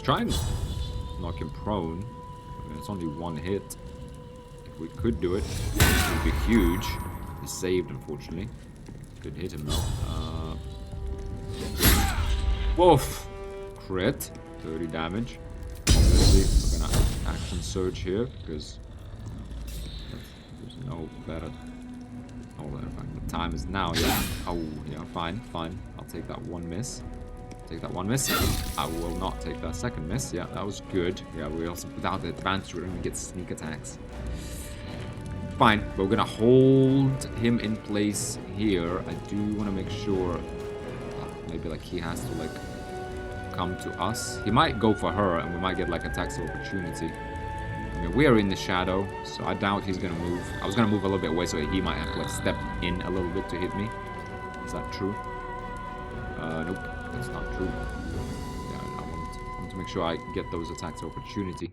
try and knock him prone. I mean, it's only one hit. If we could do it, it would be huge. He saved, unfortunately. Could hit him though. Woof! Crit. 30 damage. Obviously, we're gonna action surge here because there's no better. Oh, the time is now. Yeah. Oh, yeah. Fine. I'll take that one miss. Take that one miss. I will not take that second miss. Yeah, that was good. Yeah, we also without the advantage, we're gonna get sneak attacks. Fine, but we're gonna hold him in place here. I do want to make sure maybe like he has to like come to us. He might go for her, and we might get like attacks of opportunity. I mean, we are in the shadow, so I doubt he's gonna move. I was gonna move a little bit away, so he might have to like step in a little bit to hit me. Is that true? Nope, that's not true. Yeah, I want to make sure I get those attacks of opportunity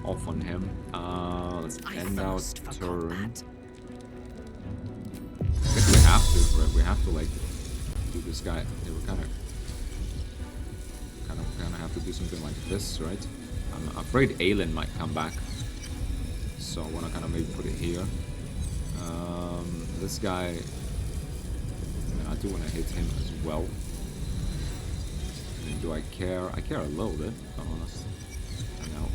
off on him. Let's end out turn. I guess we have to, right? We have to like do this guy. Yeah, we kind of have to do something like this, right? I'm afraid Aelin might come back, so I want to kind of maybe put it here. This guy, I do want to hit him as well. I mean, do I care? I care a little bit, to be honest. I know.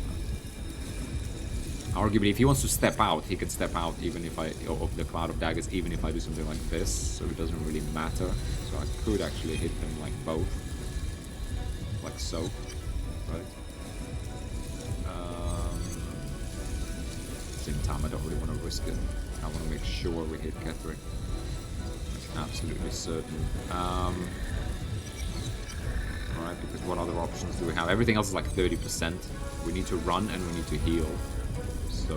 Arguably, if he wants to step out, he can step out even if of the Cloud of Daggers, even if I do something like this, so it doesn't really matter. So I could actually hit him like both. Like so. Right? Same time, I don't really want to risk it. I want to make sure we hit Ketheric. Absolutely certain. Alright, because what other options do we have? Everything else is like 30%. We need to run and we need to heal. So...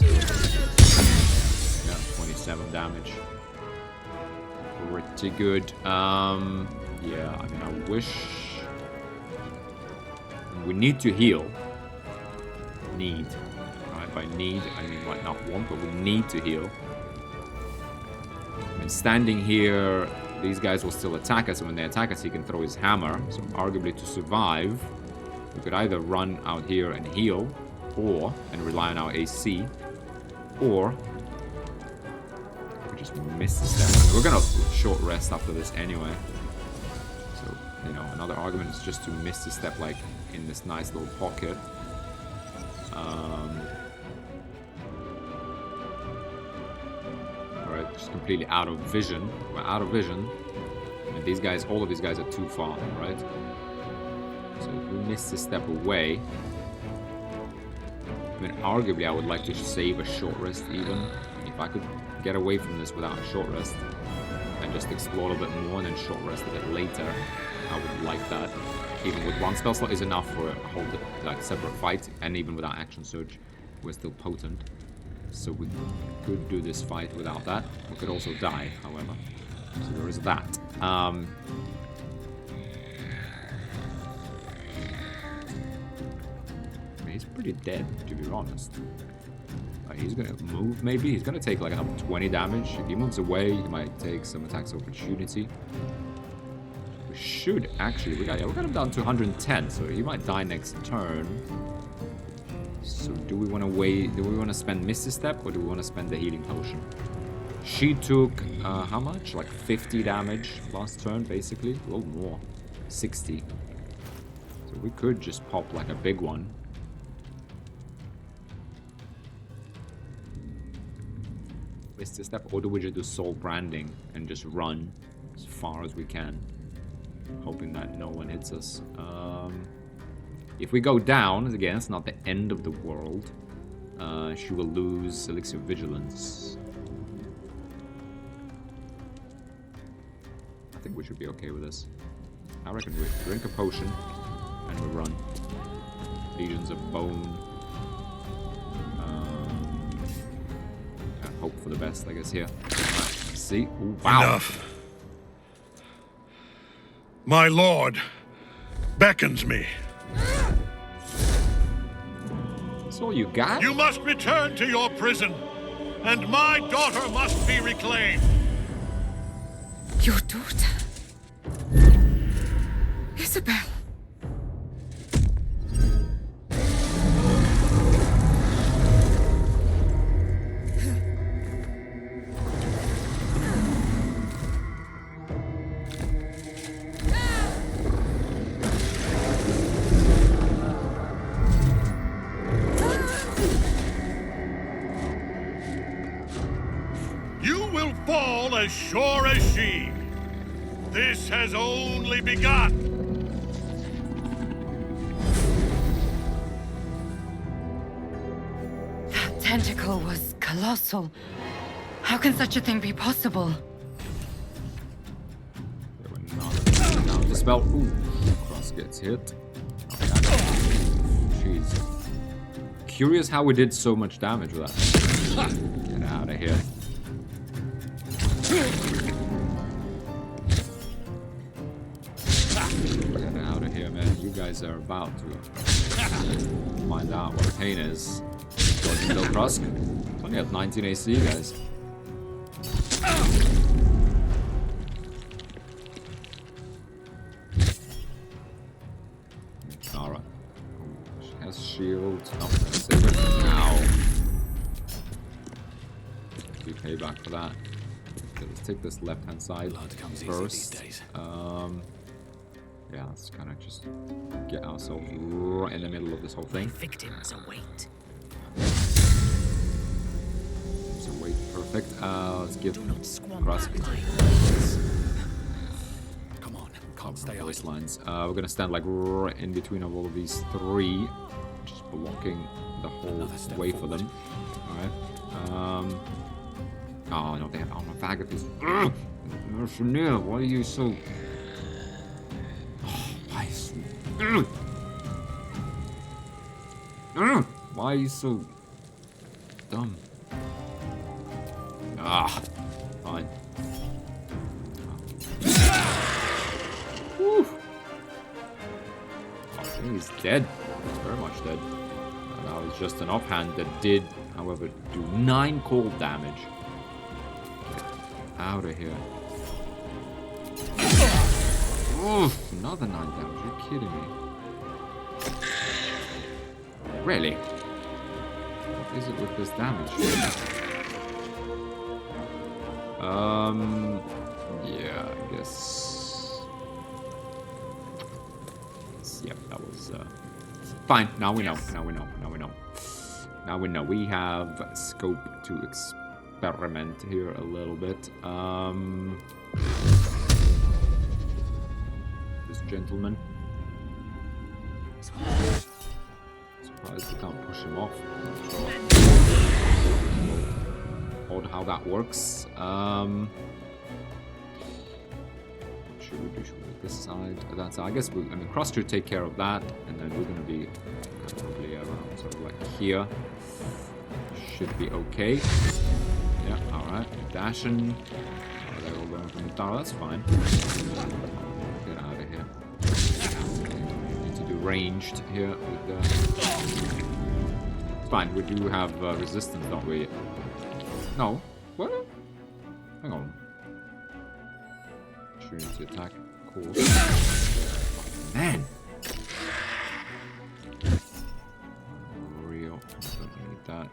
yeah, 27 damage. Pretty good. Yeah, I mean, I wish... we need to heal. Need. By need, I mean like not want, but we need to heal. I mean, standing here, these guys will still attack us, and when they attack us, he can throw his hammer. So arguably to survive, we could either run out here and heal, and rely on our AC, or we could just miss the step. I mean, we're gonna short rest after this anyway. So, you know, another argument is just to miss the step like in this nice little pocket. Just completely out of vision. We're out of vision. I mean, these guys, all of these guys are too far, right? So if we miss this step away, I mean, arguably I would like to save a short rest even. If I could get away from this without a short rest and just explore a little bit more and then short rest a bit later, I would like that. Even with one spell slot is enough for a whole like separate fight, and even without action surge, we're still potent. So we could do this fight without that. We could also die, however. So there is that. I mean, he's pretty dead, to be honest. He's gonna move, maybe. He's gonna take like another 20 damage. If he moves away, he might take some attacks of opportunity. We should actually... we got him down to 110, so he might die next turn. So do we want to wait? Do we want to spend Misty Step, or do we want to spend the healing potion? She took how much? Like 50 damage last turn, basically. A little more, 60. So we could just pop like a big one. Misty Step, or do we just do Soul Branding and just run as far as we can, hoping that no one hits us? If we go down, again, it's not the end of the world. She will lose Elixir of Vigilance. I think we should be okay with this. I reckon we drink a potion and we run. Legions of Bone. for the best, I guess, here. See? Ooh, wow. Enough. My lord beckons me. That's all you got? You must return to your prison, and my daughter must be reclaimed. Your daughter? Isabel. You will fall as sure as she. This has only begun. That tentacle was colossal. How can such a thing be possible? They were not down the spell. Ooh, Cross gets hit. Okay. Jeez. Curious how we did so much damage with that. Get out of here. Get out of here, man. You guys are about to find out what pain is. Bill Krusk. Only have 19 AC, guys. Alright. She has shield. Oh, save it now. Do payback for that. Okay, let's take this left hand side first. Yeah, let's kind of just get ourselves right in the middle of this whole thing. Victims await. So wait, perfect. Let's give Do not squander Krusk my Come on, can't stay voice idle. lines. We're gonna stand like right in between of all of these three, just blocking the whole way for them. Alright. Oh no, they have armor faculties. Mercenary, why are you so? Why so? Why are you so dumb? Ah, fine. Whew. Oh, he's dead. He's very much dead. That was just an offhand that did, however, do 9 cold damage. Get out of here. Oof, another 9 damage. You're kidding me. Really? What is it with this damage? Yeah, I guess. Yep, that was fine. Now we know. Now we know. Now we know. Now we know. We have scope to experiment here a little bit. This gentleman. Surprised we can't push him off. Odd how that works. What should we do? Should we do this side, that side? I guess we. I mean, Cross should take care of that, and then we're gonna be probably around sort of like here. Should be okay. Yeah. All right. Dashing. Oh, they're all going from the tower. That's fine. Get out of here. Need to do ranged here with the. It's fine. We do have resistance, don't we? No. What? Hang on. Opportunity attack. Cool. Man. Real. Don't need that.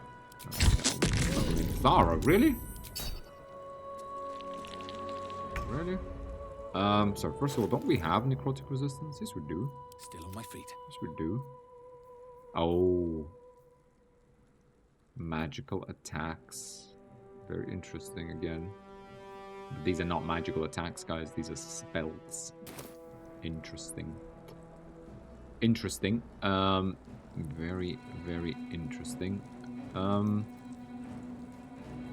Thara, really? Really? So first of all, don't we have necrotic resistance? Yes, we do. Still on my feet. Yes, we do. Oh. Magical attacks. Very interesting again. But these are not magical attacks, guys. These are spells. Interesting. Interesting. Very, very interesting.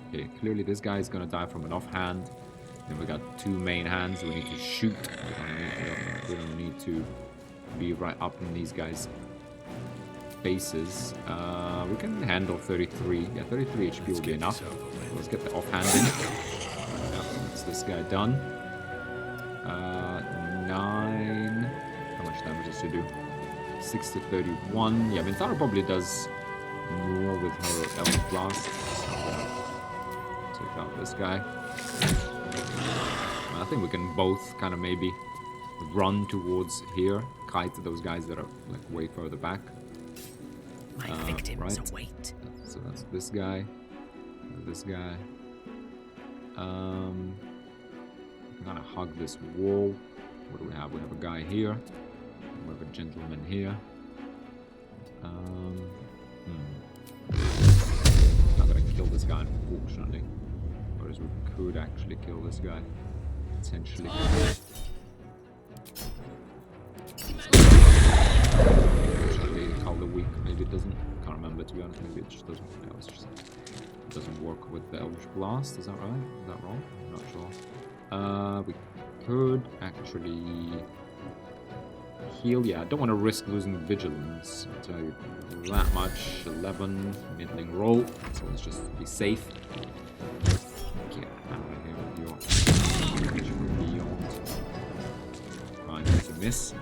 Okay, clearly this guy is gonna die from an offhand. Then we got 2 main hands. We need to shoot. We don't need to be right up in these guys' spaces. We can handle 33. Yeah, 33 HP will be enough. Let's get the offhand in. That's this guy done. 9. How much damage does she do? 6 to 31. Yeah, Mintaro probably does more with her Eldritch Blast. So, take out this guy. I think we can both kind of maybe run towards here, kite those guys that are like way further back. My victims await. So that's this guy. This guy. I'm gonna hug this wall. What do we have? We have a guy here. We have a gentleman here. Not gonna kill this guy, unfortunately. Whereas we could actually kill this guy. Potentially. Actually, call the weak. Maybe it doesn't. Can't remember, to be honest. Maybe it just doesn't. No, it's just. It doesn't work with the Eldritch Blast. Is that right? Is that wrong? I'm not sure. We could actually heal. Yeah, I don't want to risk losing vigilance. I'll tell you that much. 11 middling roll. So let's just be safe. Get out of here with your beyond. Fine, that's a miss.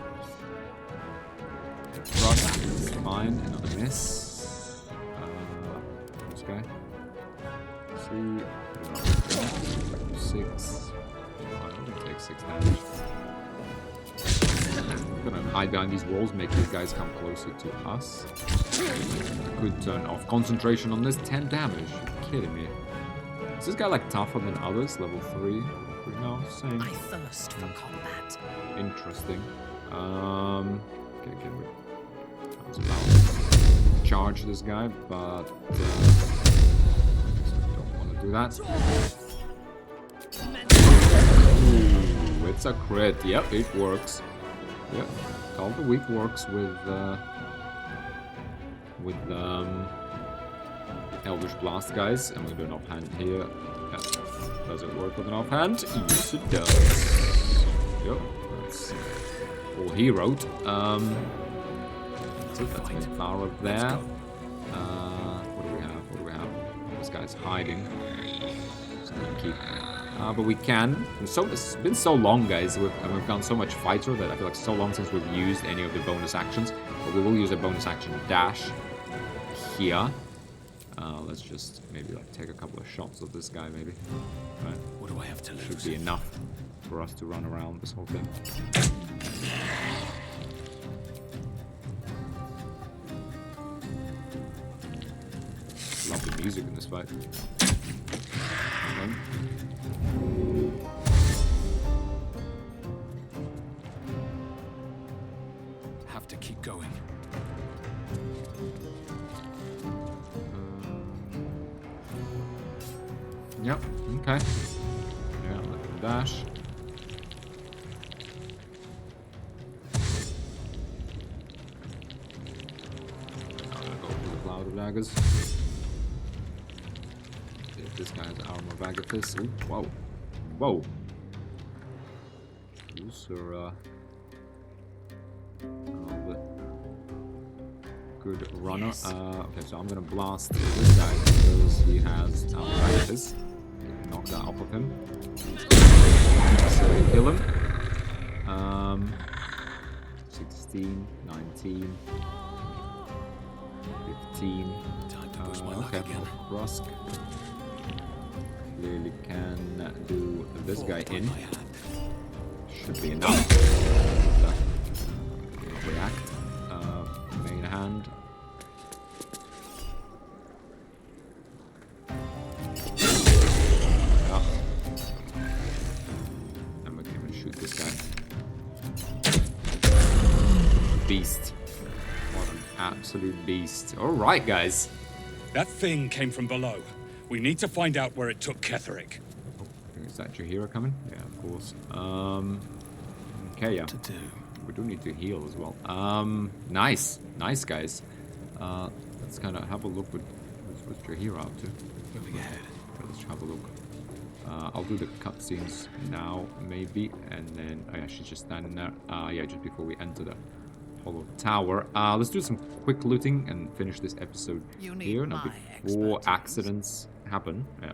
Thrust is fine. Another miss. This guy. See. 6. I'm gonna take 6 damage. I'm gonna hide behind these walls, make these guys come closer to us. I could turn off concentration on this. 10 damage. You're kidding me. Is this guy like tougher than others? Level 3? No, same. I thirst for combat. Interesting. Okay, get rid. I was about to charge this guy, but I don't want to do that. Ooh, it's a crit. Yep, it works. Yep, Call the Weak works with Eldritch Blast guys, and we do an offhand here. Yeah. Does it work with an offhand? Yes, it does. Yep, that's all he wrote. So that's his power there. What do we have? What do we have? This guy's hiding. Just gonna keep. But we can. It's been so long, guys. We've done so much fighter that I feel like so long since we've used any of the bonus actions. But we will use a bonus action dash here. Let's just maybe like take a couple of shots of this guy, maybe. Right. What do I have to lose? Should be enough for us to run around this whole thing. Love the music in this fight. Have to keep going. Yep, okay. Yeah, let them dash. I'm gonna go for the Cloud of Daggers. See if this guy has Armor of Agathis. Ooh, whoa. Whoa. Those are, good runner. Okay, so I'm gonna blast this guy because he has Armor of Agathis. Knock that off of him. So kill him. 16, 19, 15. Okay, Rusk. Clearly can do this guy in. Should be enough. React. Main hand. Beast. What an absolute beast. Alright, guys. That thing came from below. We need to find out where it took Ketheric. Oh, is that your hero coming? Yeah, of course. Okay, yeah. We do need to heal as well. Nice. Nice, guys. Let's kind of have a look with your hero up to. Moving ahead. Okay, let's have a look. I'll do the cutscenes now, maybe, and then... Oh yeah, she's just standing there. Yeah, just before we enter the Hollow Tower. Let's do some quick looting and finish this episode You need here. Now, my before expertise. accidents happen. Yeah.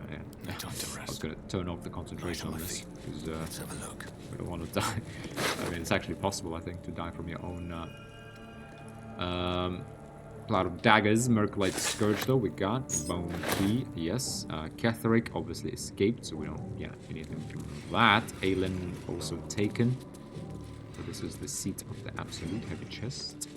Time to I was rest. going to turn off the concentration Right on on my this. feet. Because, Let's have a look. we don't want to die. I mean, it's actually possible, I think, to die from your own... Cloud of Daggers, Mercolite Scourge, though, we got. Bone Key, yes. Ketheric obviously escaped, so we don't get anything from that. Aelin also taken. So this is the seat of the absolute heavy chest.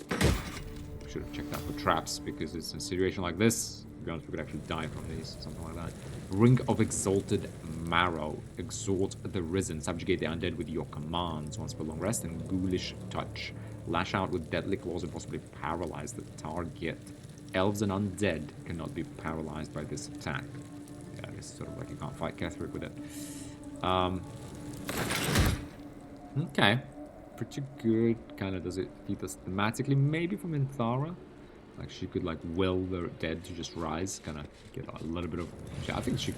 Should have checked out for traps, because it's in a situation like this, to be honest, we could actually die from these, something like that. Ring of Exalted Marrow. Exalt the Risen. Subjugate the undead with your commands. Once per long rest, and Ghoulish Touch. Lash out with deadly claws and possibly paralyze the target. Elves and undead cannot be paralyzed by this attack. Yeah, it's sort of like you can't fight Ketheric with it. Okay. Pretty good. Kind of does it feed us thematically. Maybe from Inthara. Like she could like will the dead to just rise. Kind of get a little bit of... I think she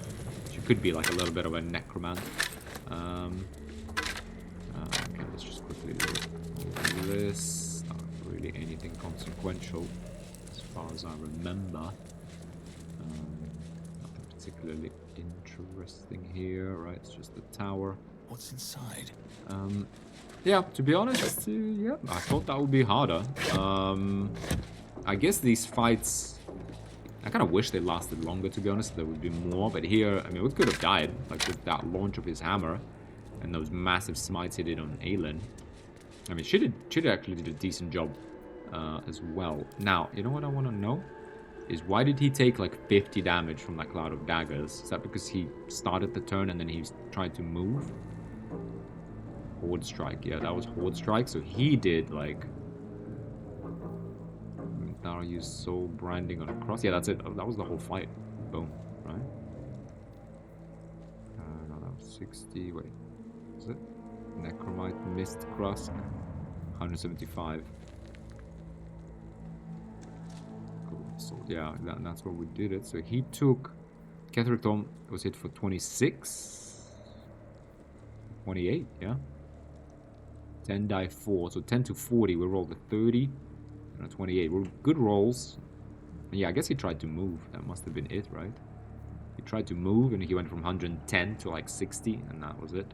could be like a little bit of a necromant. Okay, let's just quickly do this. Not really anything consequential as far as I remember. Nothing particularly interesting here, right? It's just the tower. What's inside? Yeah, to be honest, yeah, I thought that would be harder. I guess these fights, I kind of wish they lasted longer, to be honest. There would be more, but here, I mean, we could have died, like with that launch of his hammer and those massive smites he did on Aelin. I mean, she actually did a decent job as well. Now, you know what I want to know? Is why did he take like 50 damage from that cloud of daggers? Is that because he started the turn and then he tried to move? Horde Strike, yeah, that was Horde Strike, so he did like... Now I use Soul Branding on a cross. Yeah, that's it. That was the whole fight. Boom, right? No, that was 60. Wait, is it? Necromite Mist Cross. 175. Cool. So yeah, that's where we did it. So he took... Ketheric Thorm was hit for 26. 28, yeah. 10 die 4. So 10 to 40. We rolled a 30. 28. Were good rolls. And yeah, I guess he tried to move. That must have been it, right? He tried to move and he went from 110 to like 60, and that was it.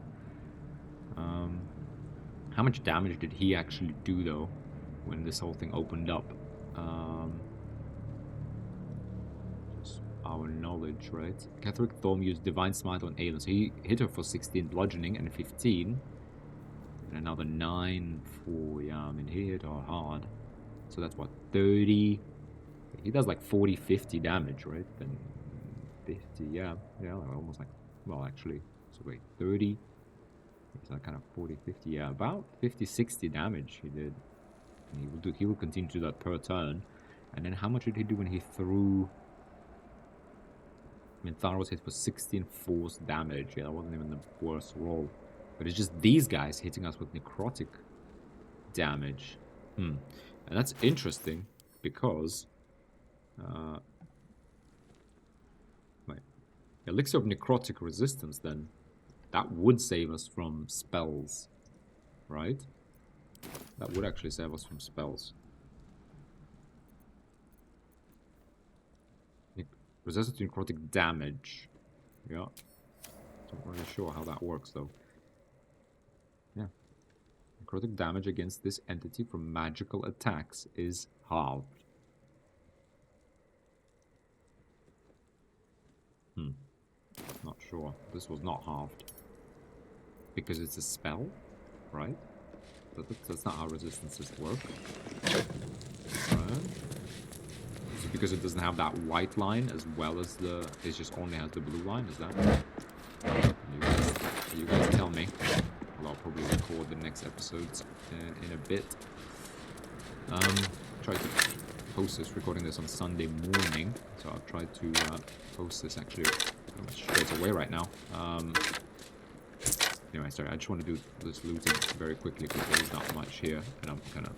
How much damage did he actually do though when this whole thing opened up? Just our knowledge, right? Ketheric Thorm used Divine Smite on Aelin, so he hit her for 16 bludgeoning and 15. And another 9 for, yeah, I mean, he hit her hard. So that's what, 30? He does like 40, 50 damage, right? Then 50, yeah, almost like, well, actually, so wait, 30? It's like kind of 40, 50, yeah, about 50, 60 damage he did. And he will continue to do that per turn. And then how much did he do when he threw... I mean, Thar was hit for 16 force damage. Yeah, that wasn't even the worst roll. But it's just these guys hitting us with necrotic damage. And that's interesting because... wait. Elixir of Necrotic Resistance, then. That would save us from spells. Right? That would actually save us from spells. Resistance to necrotic damage. Yeah. Not really sure how that works, though. Yeah. Necrotic damage against this entity from magical attacks is halved. Not sure. This was not halved. Because it's a spell, right? That's not how resistances work. Right. Is it because it doesn't have that white line as well as the... It just only has the blue line? Is that... You guys tell me. Well, I'll probably record the next episodes in a bit. Try to post this, recording this on Sunday morning. So I'll try to post this actually straight away right now. Anyway, sorry, I just want to do this looting very quickly because there's not much here, and I'm kind of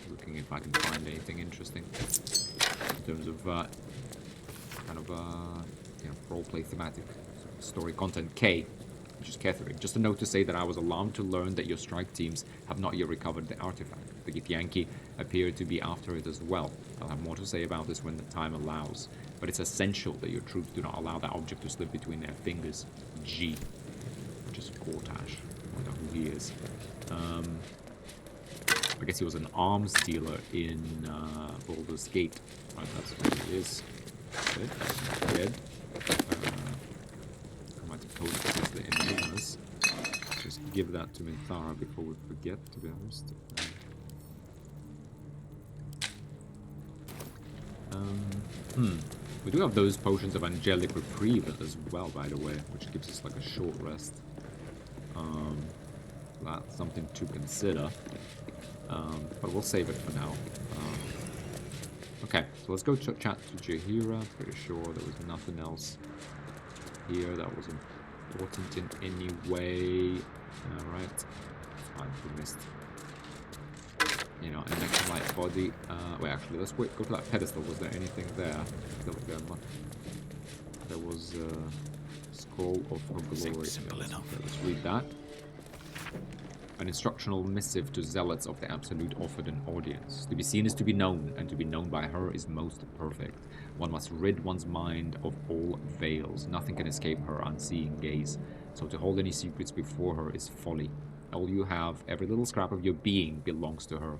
looking if I can find anything interesting in terms of kind of you know, roleplay thematic story content. K, which is Ketheric. Just a note to say that I was alarmed to learn that your strike teams have not yet recovered the artifact. The Githyanki appear to be after it as well. I'll have more to say about this when the time allows, but it's essential that your troops do not allow that object to slip between their fingers. G, which is Kortash. I wonder who he is. I guess he was an arms dealer in Baldur's Gate. Right, that's what he is. Good. Good. I might have told you the enablers. Just give that to Minthara before we forget, to be honest. We do have those potions of angelic reprieve as well, by the way, which gives us like a short rest. That's something to consider. But we'll save it for now. Okay, so let's go chat to Jaheira. Pretty sure there was nothing else here that was important in any way. Alright. Fine, we missed. You know, an electrolyte body. Wait, actually, let's go to that pedestal. Was there anything there? I feel like there was a scroll of her glory. Let's read that. An instructional missive to zealots of the Absolute offered an audience. To be seen is to be known, and to be known by her is most perfect. One must rid one's mind of all veils. Nothing can escape her unseeing gaze. So to hold any secrets before her is folly. All you have, every little scrap of your being, belongs to her.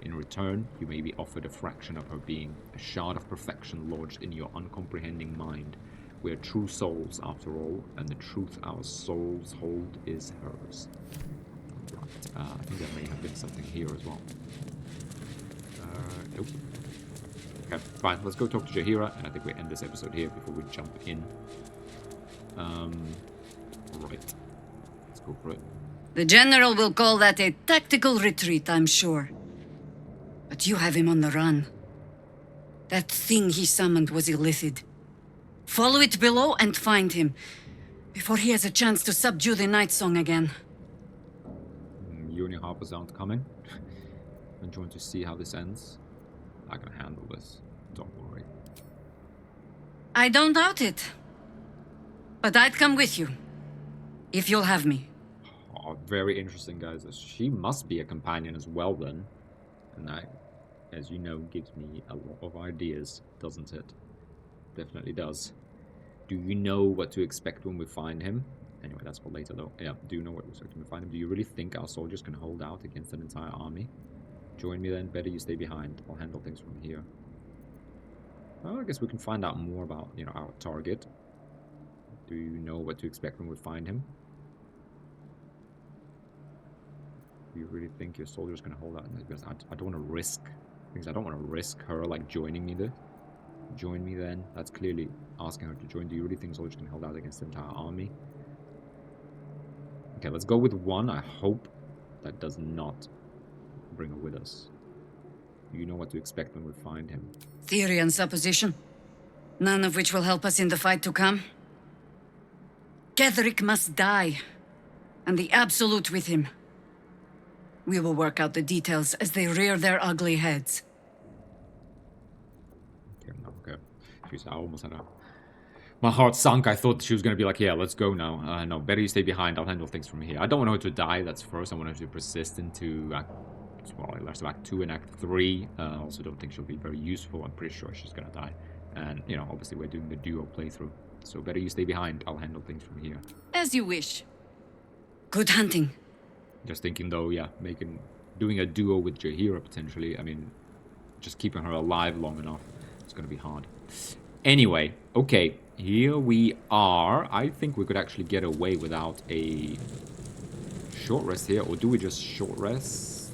In return, you may be offered a fraction of her being, a shard of perfection lodged in your uncomprehending mind. We are true souls, after all, and the truth our souls hold is hers. Right. I think there may have been something here as well. Nope. Okay, fine. Let's go talk to Jaheira, and I think we end this episode here before we jump in. Right. Let's go for it. The General will call that a tactical retreat, I'm sure. But you have him on the run. That thing he summoned was illicit. Follow it below and find him, before he has a chance to subdue the Night Song again. You and your Harpers aren't coming. I'm trying to see how this ends. I can handle this. Don't worry. I don't doubt it. But I'd come with you, if you'll have me. Oh, very interesting, guys. She must be a companion as well, then. And that, as you know, gives me a lot of ideas, doesn't it? Definitely does. Do you know what to expect when we find him? Anyway, that's for later, though. Yeah, do you know what to expect when we find him? Do you really think our soldiers can hold out against an entire army? Join me then. Better you stay behind. I'll handle things from here. Well, I guess we can find out more about, you know, our target. Do you know what to expect when we find him? Do you really think your soldiers can hold out? Because I don't want to risk things. I don't want to risk her like joining me there. Join me then. That's clearly asking her to join. Do you really think soldiers can hold out against the entire army? Okay, let's go with one. I hope that does not bring her with us. You know what to expect when we find him. Theory and supposition, none of which will help us in the fight to come. Ketheric must die, and the Absolute with him. We will work out the details as they rear their ugly heads. Okay. Jeez, I almost had my heart sunk. I thought she was going to be like, yeah, let's go now. No, better you stay behind. I'll handle things from here. I don't want her to die, that's first. I want her to persist into Act 2 and Act 3. I also don't think she'll be very useful. I'm pretty sure she's going to die. And, you know, obviously we're doing the duo playthrough. So better you stay behind. I'll handle things from here. As you wish. Good hunting. Just thinking, though, yeah, doing a duo with Jaheira, potentially. I mean, just keeping her alive long enough. It's going to be hard. Anyway, okay, here we are. I think we could actually get away without a short rest here. Or do we just short rest?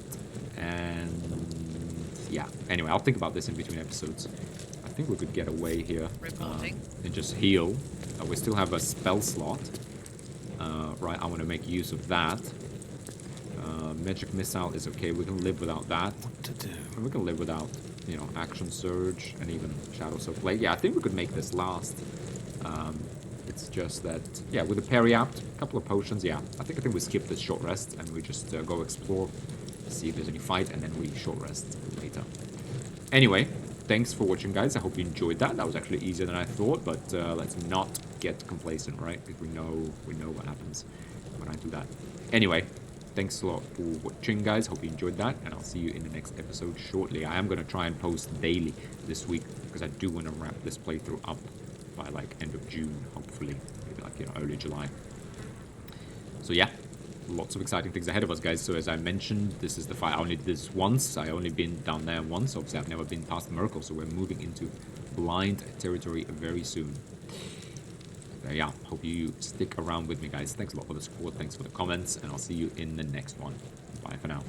And yeah, anyway, I'll think about this in between episodes. I think we could get away here and just heal. We still have a spell slot. Right, I want to make use of that. Magic Missile is okay. We can live without that. What to do? We can live without, you know, Action Surge and even Shadow Soak Blade. Yeah, I think we could make this last. It's just that, yeah, with a parry out, a couple of potions, yeah. I think we skip this short rest and we just go explore, see if there's any fight, and then we short rest later. Anyway, thanks for watching, guys. I hope you enjoyed that. That was actually easier than I thought, but let's not get complacent, right? Because we know what happens. when I do that. Anyway, thanks a lot for watching, guys. Hope you enjoyed that, and I'll see you in the next episode shortly. I am going to try and post daily this week, because I do want to wrap this playthrough up by, like, end of June, hopefully. Maybe, like, you know, early July. So, yeah. Lots of exciting things ahead of us, guys. So, as I mentioned, this is the fight. I only did this once. I only been down there once. Obviously, I've never been past Miracle, so we're moving into blind territory very soon. Yeah, hope you stick around with me, guys. Thanks a lot for the support. Thanks for the comments, and I'll see you in the next one. Bye for now.